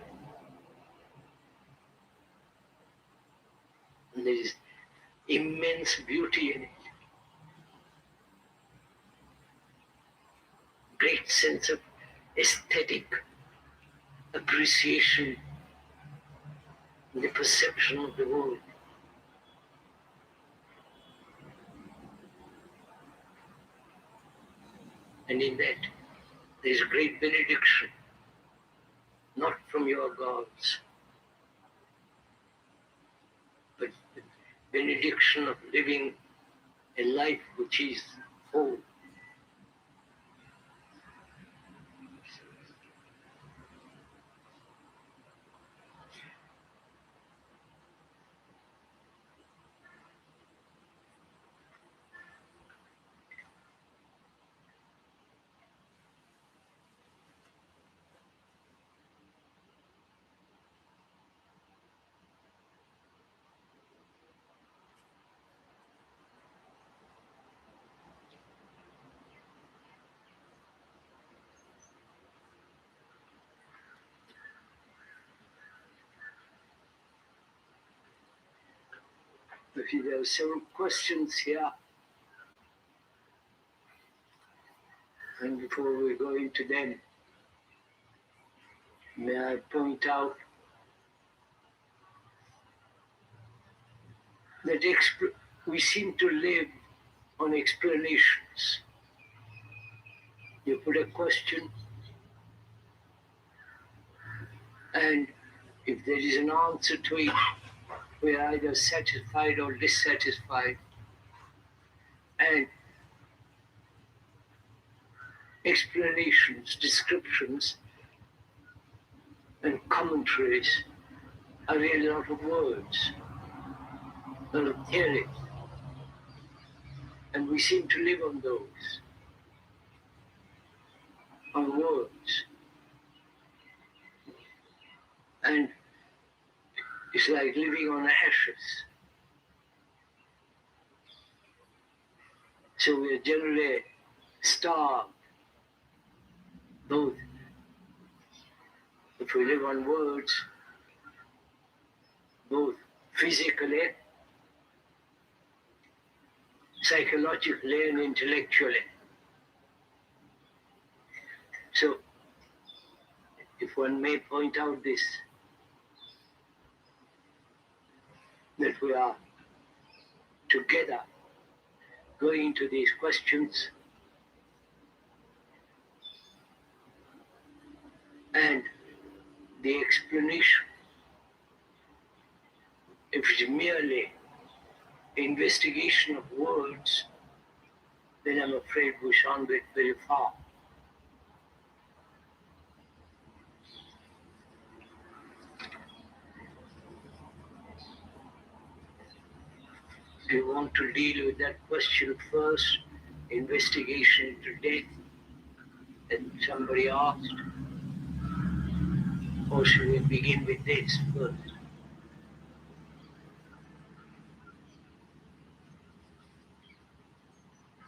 And there is immense beauty in it. Great sense of aesthetic appreciation in the perception of the world. And in that, there is great benediction, not from your gods, but the benediction of living a life which is whole. There are several questions here, and before we go into them, may I point out that we seem to live on explanations. You put a question, and if there is an answer to it, we are either satisfied or dissatisfied. And explanations, descriptions, and commentaries are really a lot of words, a lot of theories. And we seem to live on those, on words. And it's like living on ashes. So we are generally starved, both if we live on words, both physically, psychologically, and intellectually. So, if one may point out this, that we are together going into these questions, and the explanation, if it's merely investigation of words, then I'm afraid we shan't get very far. Do you want to deal with that question first, investigation into death, that somebody asked? Or should we begin with this first?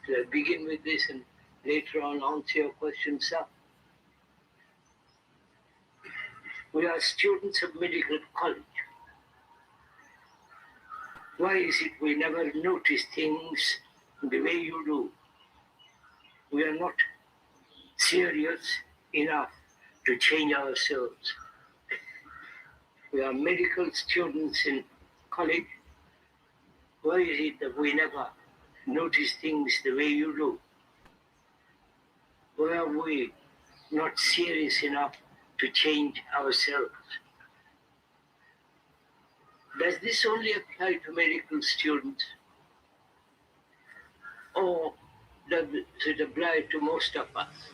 Should I begin with this and later on answer your question, sir? We are students of medical college. Why is it we never notice things the way you do? We are not serious enough to change ourselves. We are medical students in college. Why is it that we never notice things the way you do? Why are we not serious enough to change ourselves? Does this only apply to medical students? Or does it apply to most of us?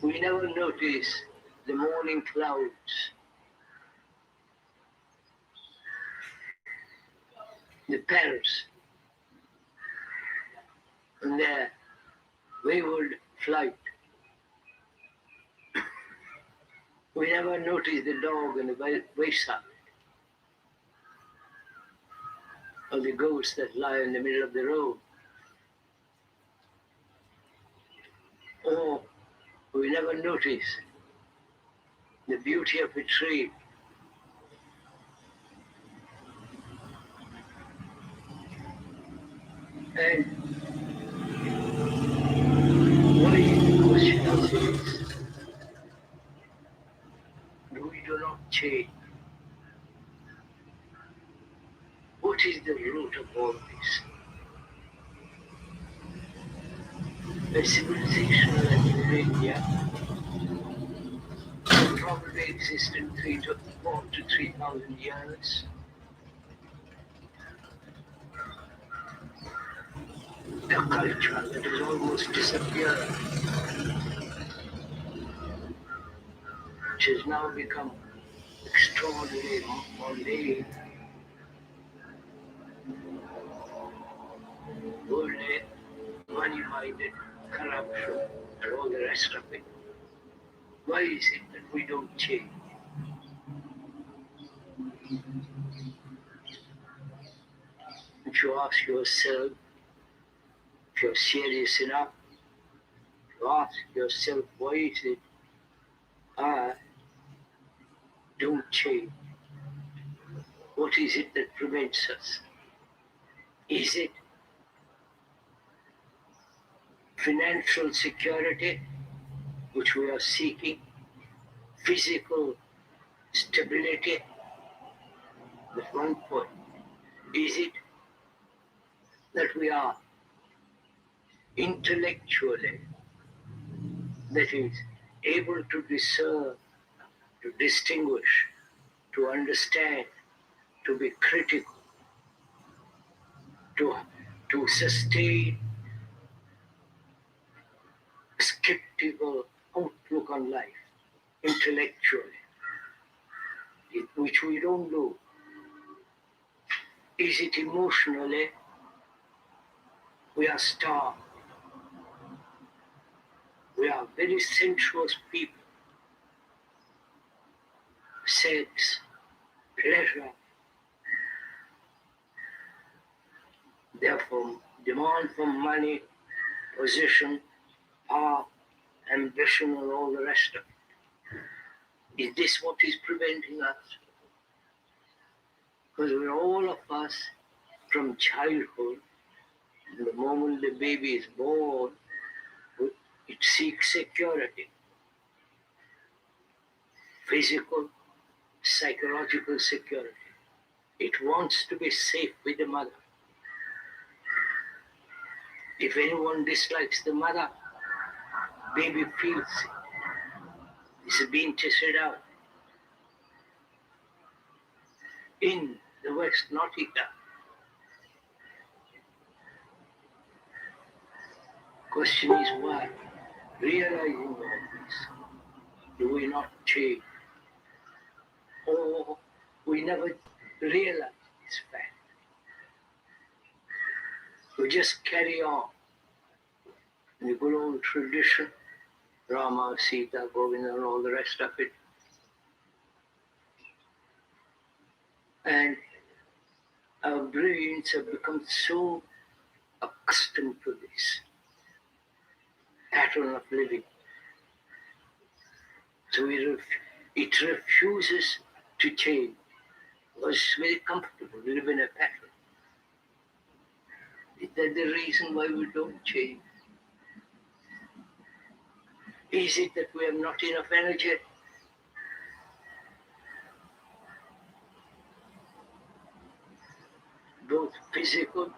We never notice the morning clouds, the parrots, and their wayward flight. We never notice the dog and the wayside, or the goats that lie in the middle of the road. Or we never notice the beauty of a tree. And what is the question of this? We do not change. What is the root of all this? A civilization like India probably existed 4 to 3,000 years. A culture that has almost disappeared, which has now become extraordinarily mundane, worldly, money-minded, corruption, and all the rest of it. Why is it that we don't change? If you ask yourself, if you're serious enough, to ask yourself, why is it I don't change? What is it that prevents us? Is it financial security, which we are seeking? Physical stability? That's one point. Is it that we are intellectually, that is, able to discern, to distinguish, to understand, to be critical, to sustain skeptical outlook on life intellectually, which we don't do? Is it emotionally? We are starved. We are very sensuous people. Sex, pleasure, therefore demand for money, position, power, ambition, and all the rest of it. Is this what is preventing us? Because we're all of us from childhood, the moment the baby is born, it seeks security, physical, psychological security. It wants to be safe with the mother. If anyone dislikes the mother, baby feels it. It's being tested out. In the West, not here. Question is why? Realizing all this, do we not change? Or we never realize this fact. We just carry on the good old tradition, Rama, Sita, Govinda, and all the rest of it. And our brains have become so accustomed to this pattern of living. So it refuses to change. Because it's very comfortable to live in a pattern. Is that the reason why we don't change? Is it that we have not enough energy? Both physical,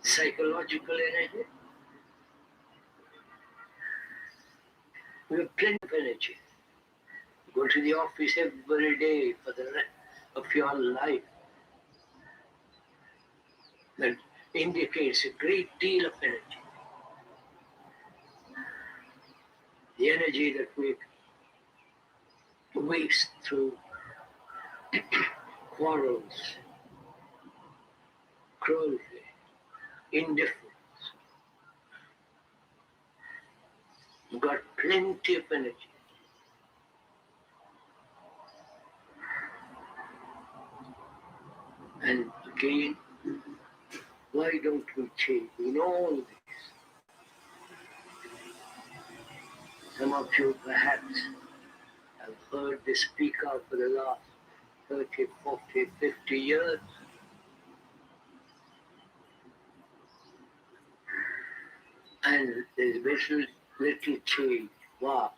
psychological energy. We have plenty of energy. Go to the office every day for the rest of your life. That indicates a great deal of energy. The energy that we waste through quarrels, cruelty, indifference. We've got plenty of energy. And again, why don't we change? We know all this. Some of you perhaps have heard this speak out for the last 30, 40, 50 years. And there's little change. Wow.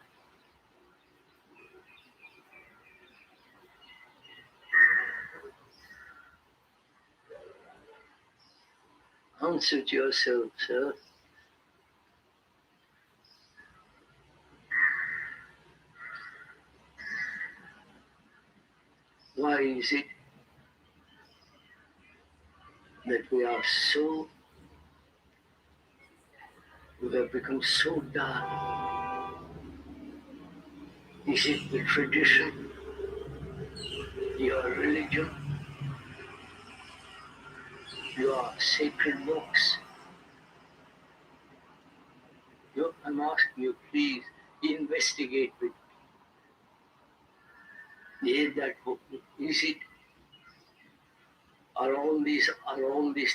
Answer to yourself, sir. Why is it that we have become so dark? Is it the tradition, your religion, your sacred books? I'm asking you, please investigate with me. Is it? Are all these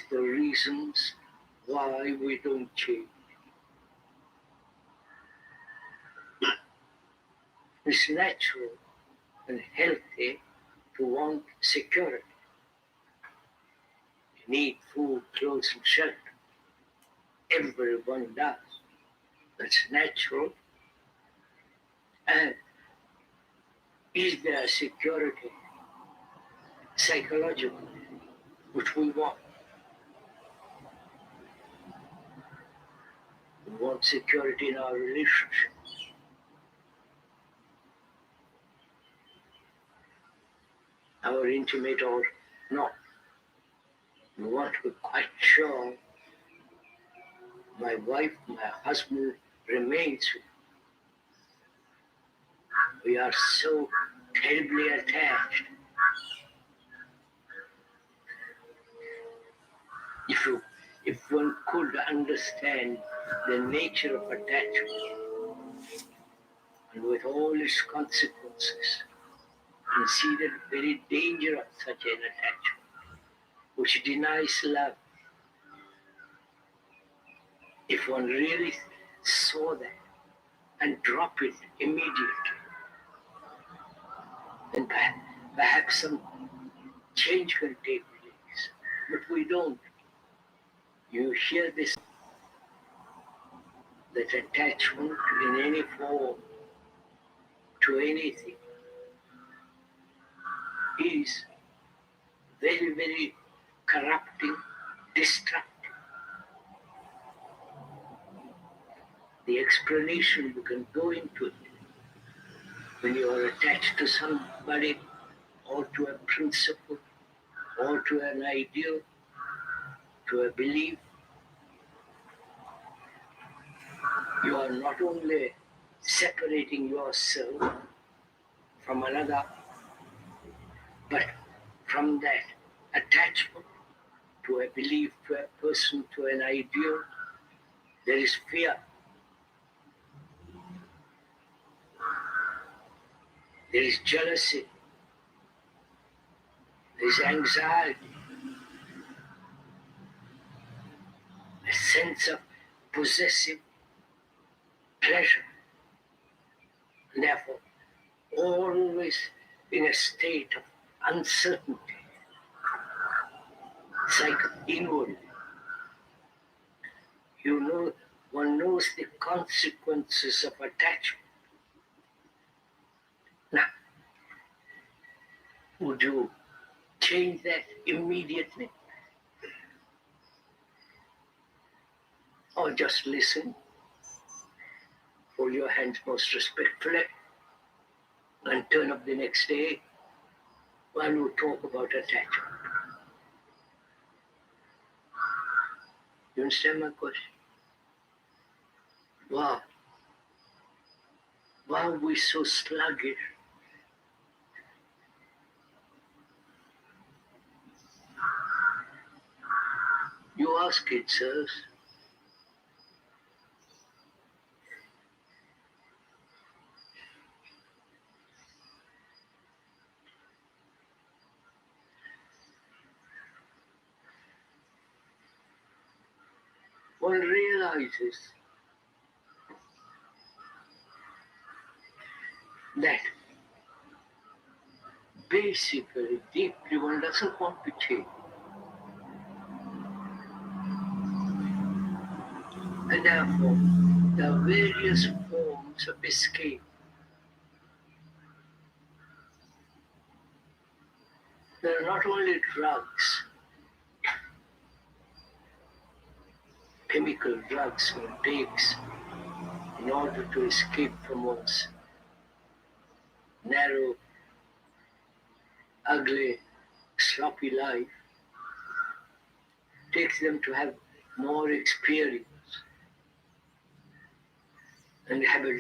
the reasons why we don't change? It's natural and healthy to want security. need food, clothes, and shelter. Everyone does. That's natural. And is there security, psychological, which we want? We want security in our relationships. Our intimate or not. We want to be quite sure my wife, my husband remains. We are so terribly attached. If one could understand the nature of attachment and with all its consequences, and see the very danger of such an attachment, which denies love, if one really saw that and drop it immediately, then perhaps some change can take place. But we don't. You hear this, that attachment in any form to anything is very, very corrupting, destructive. The explanation you can go into it when you are attached to somebody or to a principle or to an ideal, to a belief, you are not only separating yourself from another, but from that attachment to a belief, to a person, to an ideal, there is fear, there is jealousy, there is anxiety, a sense of possessive pleasure, and therefore always in a state of uncertainty, inwardly. You know, one knows the consequences of attachment. Now, would you change that immediately? Or just listen, hold your hands most respectfully, and turn up the next day while you talk about attachment? You understand my question? Wow. Why are we so sluggish? You ask it, sirs. One realizes that basically, deeply, one doesn't want to change. And therefore, there are various forms of escape. There are not only drugs, chemical drugs one takes in order to escape from one's narrow, ugly, sloppy life, takes them to have more experience and have a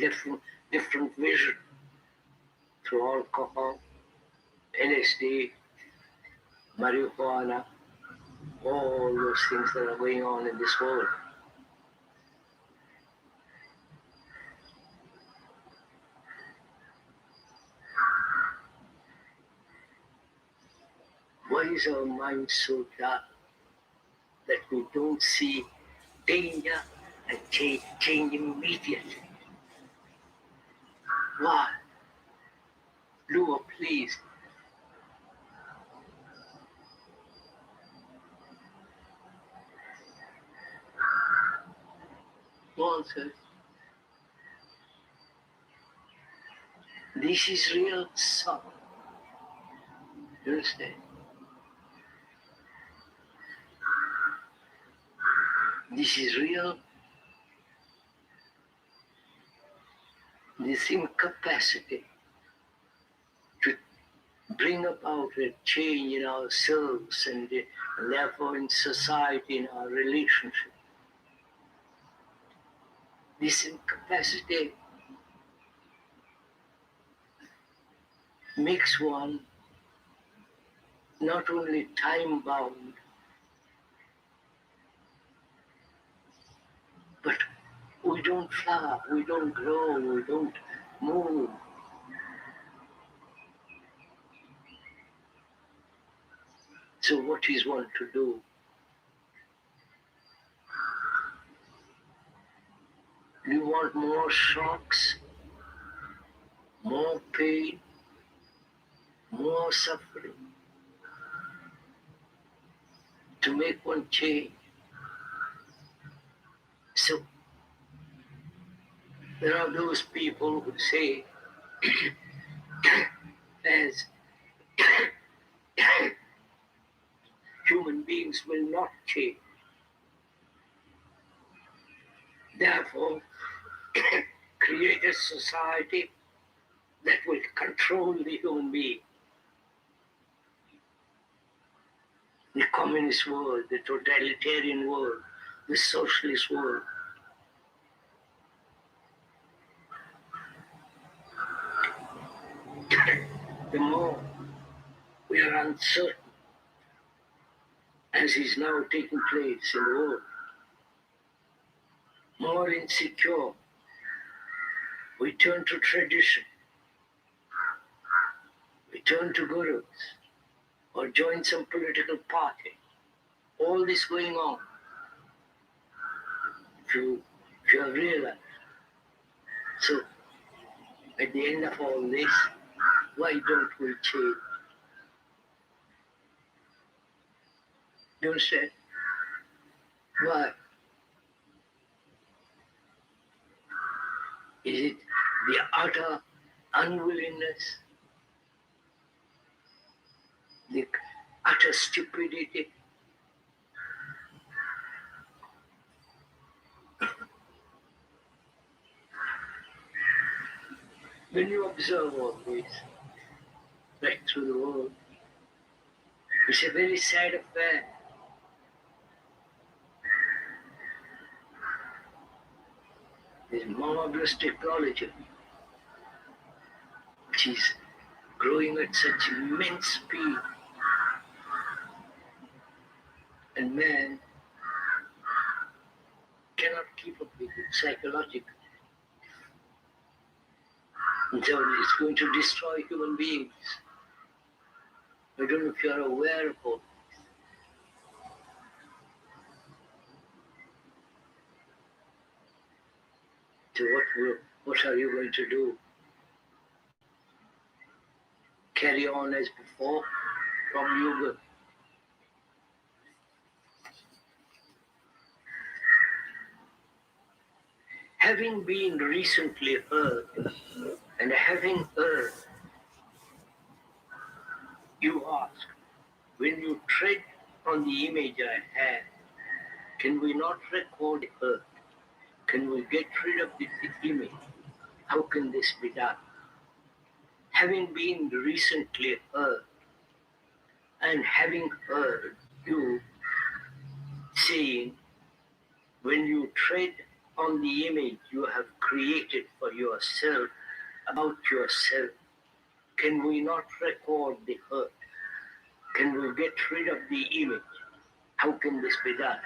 different vision through alcohol, LSD, marijuana, all those things that are going on in this world. Why is our mind so dark that we don't see danger and change immediately? Why? Lua, please. Nonsense. This is real sorrow. You understand? This is real. This incapacity to bring about a change in ourselves and therefore in society, in our relationship. This incapacity makes one not only time bound, but we don't flower, we don't grow, we don't move. So what is one to do? We want more shocks, more pain, more suffering to make one change. So there are those people who say, as human beings will not change, therefore create a society that will control the human being. The communist world, the totalitarian world, the socialist world. The more we are uncertain, as is now taking place in the world, more insecure, we turn to tradition, we turn to gurus, or join some political party. All this going on, if you have realized. So, at the end of all this, why don't we change? You understand? Why? Is it the utter unwillingness, the utter stupidity? When you observe all this, right through the world, it's a very sad affair. This marvelous technology, which is growing at such immense speed, and man cannot keep up with it psychologically. And so it's going to destroy human beings. I don't know if you are aware of all this. So what are you going to do? Carry on as before from yoga? Having been recently heard, and having heard, you ask, when you tread on the image I have, can we not record the hurt? Can we get rid of the image? How can this be done? Having been recently heard, and having heard you saying, when you tread on the image you have created for yourself, about yourself, can we not record the hurt? Can we get rid of the image? How can this be done?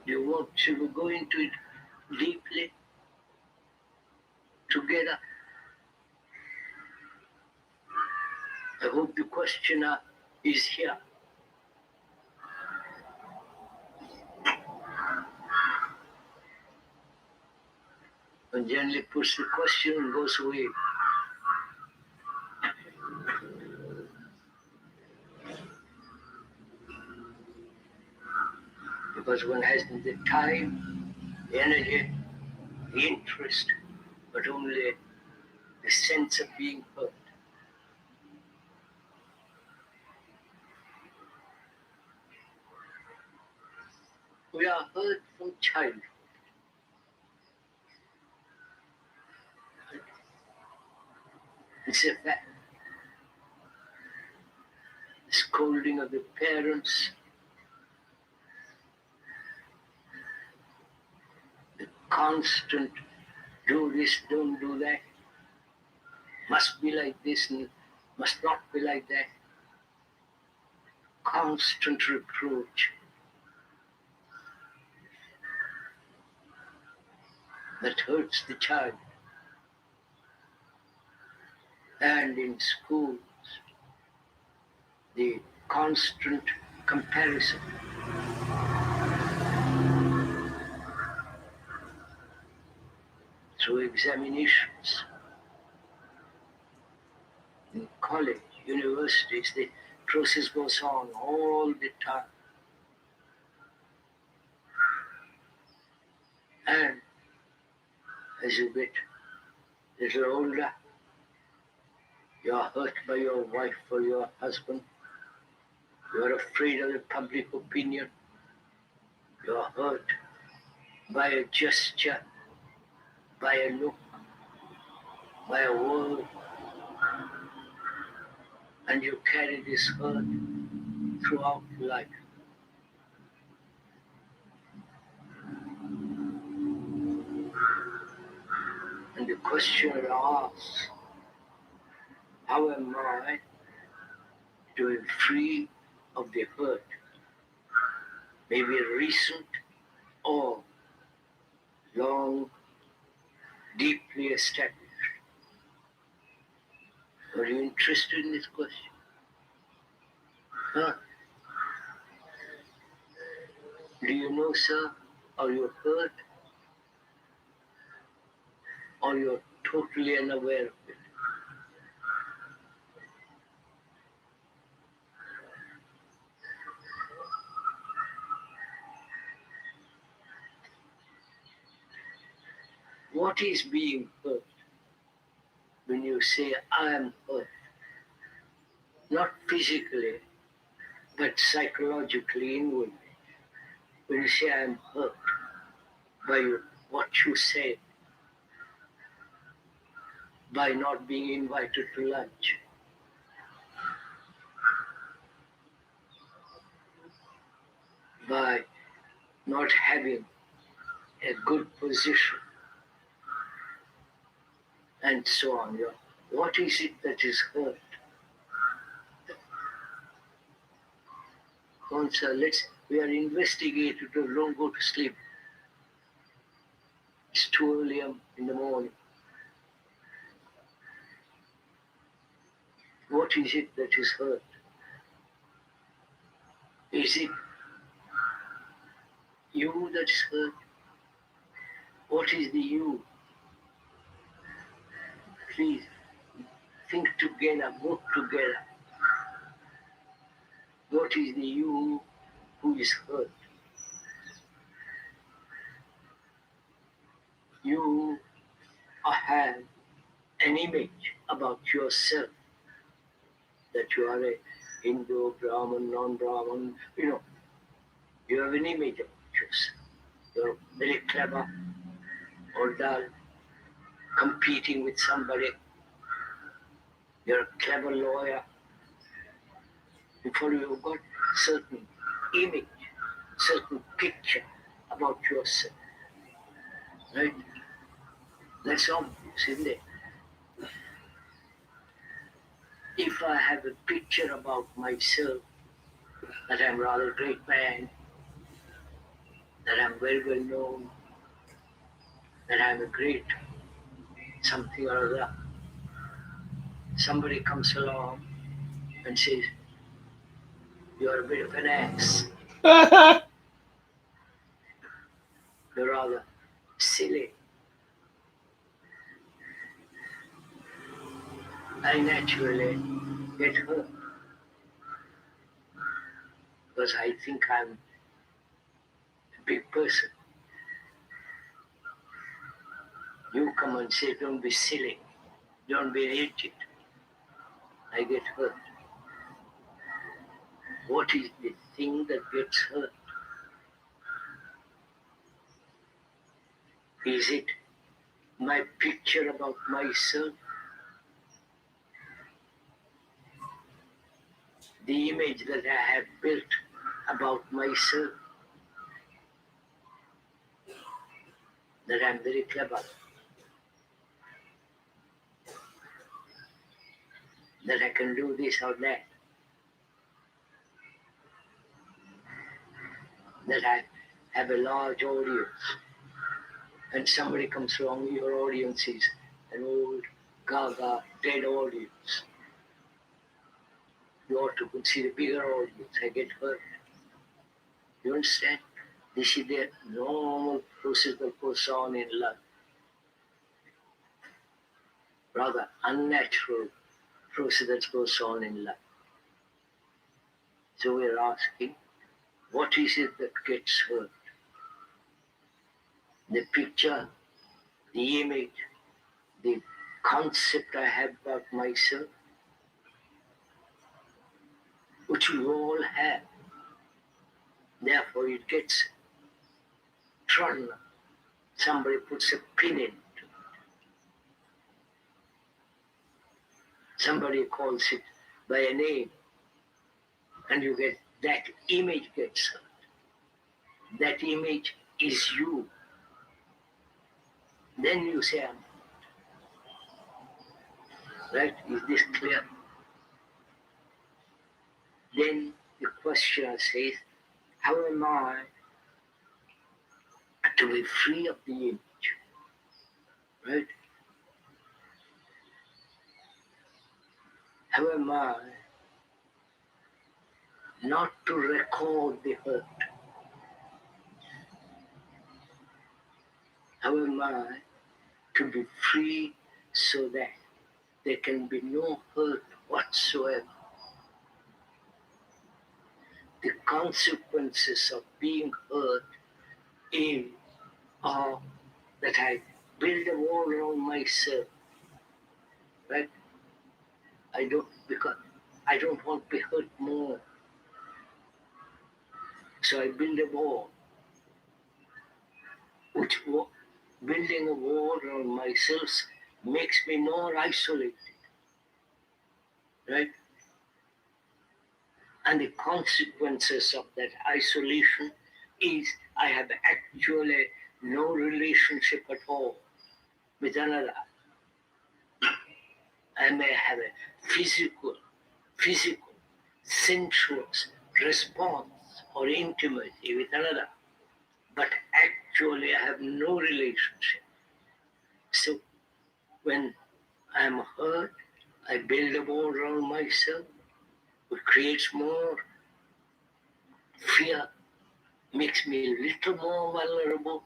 You want to go into it deeply together? I hope the questioner is here. And generally puts the question and goes away. because one hasn't the time, the energy, the interest, but only the sense of being hurt. We are hurt from childhood. It's a fact. The scolding of the parents, the constant do this, don't do that, must be like this, and must not be like that, constant reproach that hurts the child. And in schools, the constant comparison. Through examinations, in college, universities, the process goes on all the time. And as you get a little older, you are hurt by your wife or your husband. You are afraid of the public opinion. You are hurt by a gesture, by a look, by a word, and you carry this hurt throughout life. And the questioner asks, how am I to be free of the hurt? Maybe recent or long, deeply established. Are you interested in this question? Huh? Do you know, sir? Are you hurt? Or you're totally unaware of it? What is being hurt? When you say, I am hurt, not physically, but psychologically, inwardly. When you say, I am hurt by what you said, by not being invited to lunch, by not having a good position, and so on. What is it that is hurt? Come on, sir, we are investigators, don't go to sleep. It's too early in the morning. What is it that is hurt? Is it you that is hurt? What is the you? Please think together, work together. What is the you who is hurt? You have an image about yourself that you are a Hindu, Brahmin, non-Brahmin, you have an image about yourself. You're very clever or dull, competing with somebody. You're a clever lawyer. Before you've got certain image, certain picture about yourself. Right? That's obvious, isn't it? If I have a picture about myself that I'm rather a great man, that I'm very well known, that I'm a great something or other, somebody comes along and says, you're a bit of an ass. You're rather silly. I naturally get hurt because I think I'm big person. You come and say, don't be silly, don't be an idiot. I get hurt. What is the thing that gets hurt? Is it my picture about myself? The image that I have built about myself? That I'm very clever? That I can do this or that? That I have a large audience? And somebody comes along, your audience is an old, gaga, dead audience. You ought to see the bigger audience. I get hurt. You understand? This is the normal process that goes on in life. Rather unnatural process that goes on in life. So we're asking, what is it that gets hurt? The picture, the image, the concept I have about myself, which we all have. Therefore it gets trodden. Somebody puts a pin in it. Somebody calls it by a name, and you get that image gets hurt. That image is you. Then you say, I'm right? Is this clear? Then the questioner says, how am I to be free of the image? Right? How am I not to record the hurt? How am I to be free so that there can be no hurt whatsoever? The consequences of being hurt in are that I build a wall around myself, right? Because I don't want to be hurt more. So I build a wall, building a wall around myself makes me more isolated, right? And the consequences of that isolation is I have actually no relationship at all with another. I may have a physical, sensuous response or intimacy with another, but actually I have no relationship. So when I'm hurt, I build a wall around myself, which creates more fear, makes me a little more vulnerable,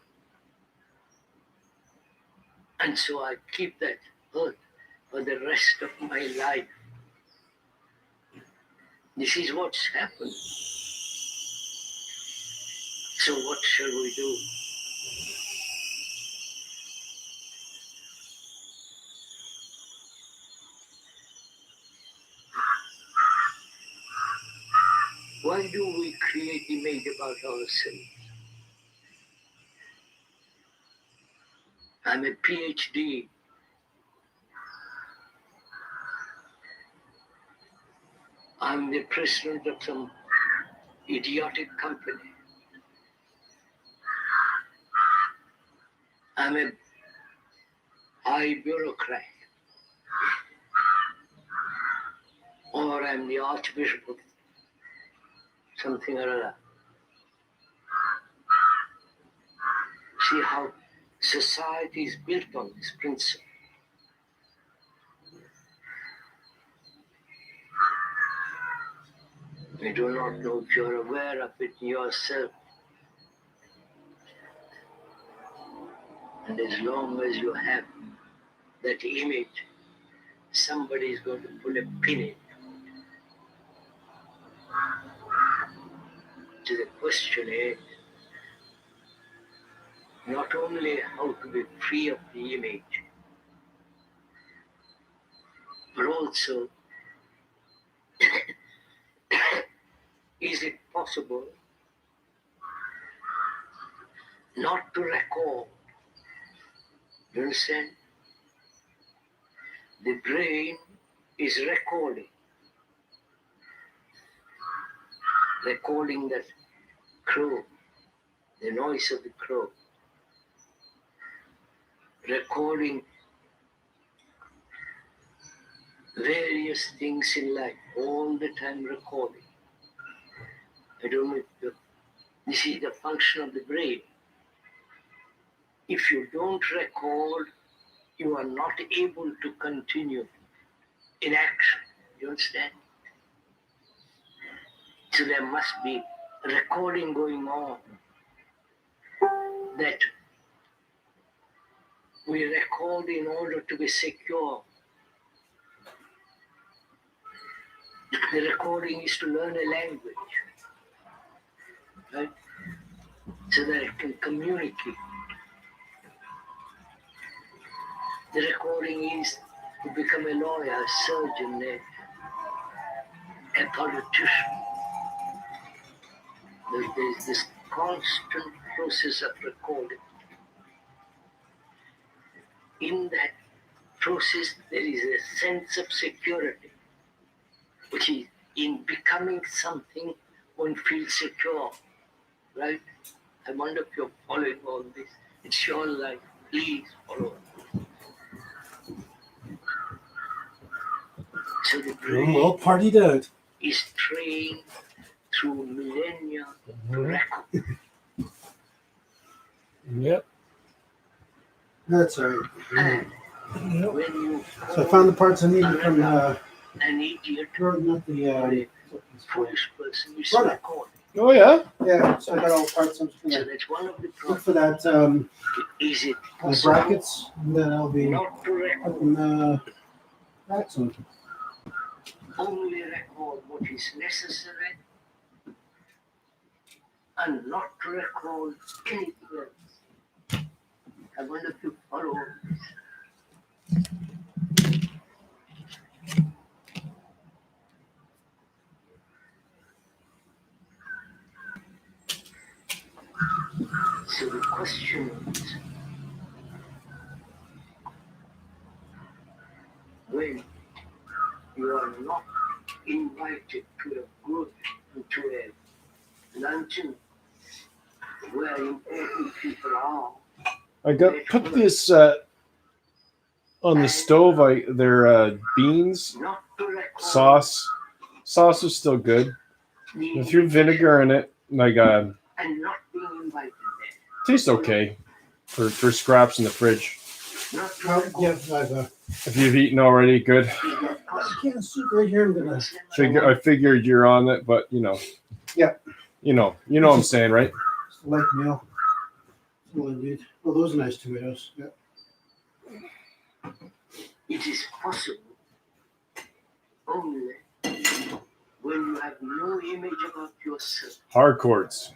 and so I keep that hurt for the rest of my life. This is what's happened. So what shall we do? Why do we create image about ourselves? I'm a PhD. I'm the president of some idiotic company. I'm a high bureaucrat. Or I'm the archbishop of something or other. See how society is built on this principle. I do not know if you're aware of it yourself. And as long as you have that image, somebody is going to put a pin in it. So the question is, not only how to be free of the image, but also is it possible not to record? You understand? The brain is recording that crow, the noise of the crow, recording various things in life, all the time recording. I don't know if this is the function of the brain. If you don't record, you are not able to continue in action. You understand? So there must be recording going on, that we record in order to be secure. The recording is to learn a language, right? So that it can communicate. The recording is to become a lawyer, a surgeon, a politician. There's this constant process of recording. In that process, there is a sense of security, which is in becoming something one feels secure, right? I wonder if you're following all this. It's your life. Please follow. So the brain Well, party did. is trained through millennia to record. Yep. That's all right. And when you So I found the parts I needed from an idiot not the or a foolish person, you Brother. record. Oh yeah. yeah. So I got all the parts. I'm just So gonna that's one of the look problems. for that Is it the possible brackets, and then I'll be not to record, putting back some. only record what is necessary and not to record anything else? I wonder if you follow this. So the question is, when you are not invited to a good, to a luncheon where important people are, I put this on the stove. They're beans, not to record sauce. Sauce is still good. the I threw vinegar in it. Like and not being invited there. tastes okay for scraps in the fridge. Not to Oh, record. yeah, I've If you've eaten already, good. a can of soup right here. I'm gonna. I figured you're on it, but you know. Yeah. You know what I'm saying, right? It's a light meal. Well, indeed. Well, those are nice tomatoes. Yeah. It is possible only when you have no image about yourself. Hard chords.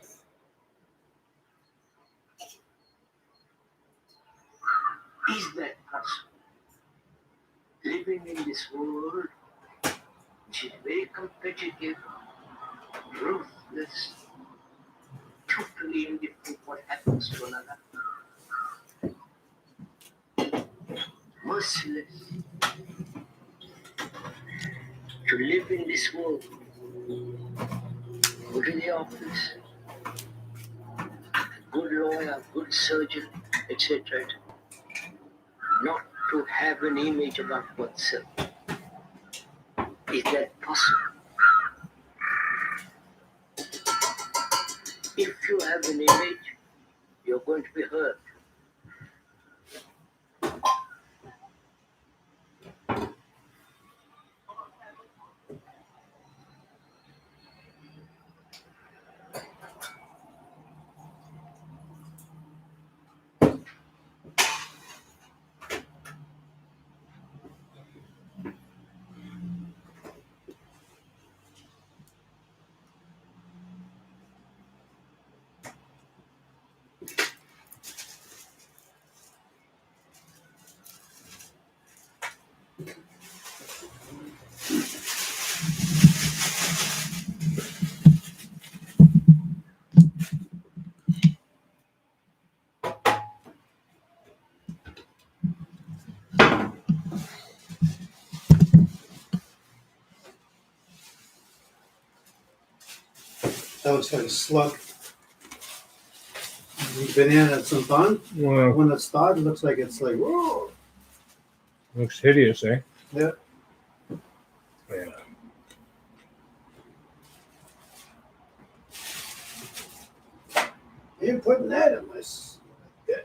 Is that possible? Living in this world, which is very competitive, ruthless, totally indifferent what happens to another, merciless. To live in this world, go to the office, good lawyer, good surgeon, etc. Not to have an image about oneself. Is that possible? If you have an image, you're going to be hurt. That looks like a slug. You've been in at some fun. Well, When it's thawed, it looks like it's like, whoa. looks hideous, eh? Yeah. Yeah. You're putting that in my. Yeah.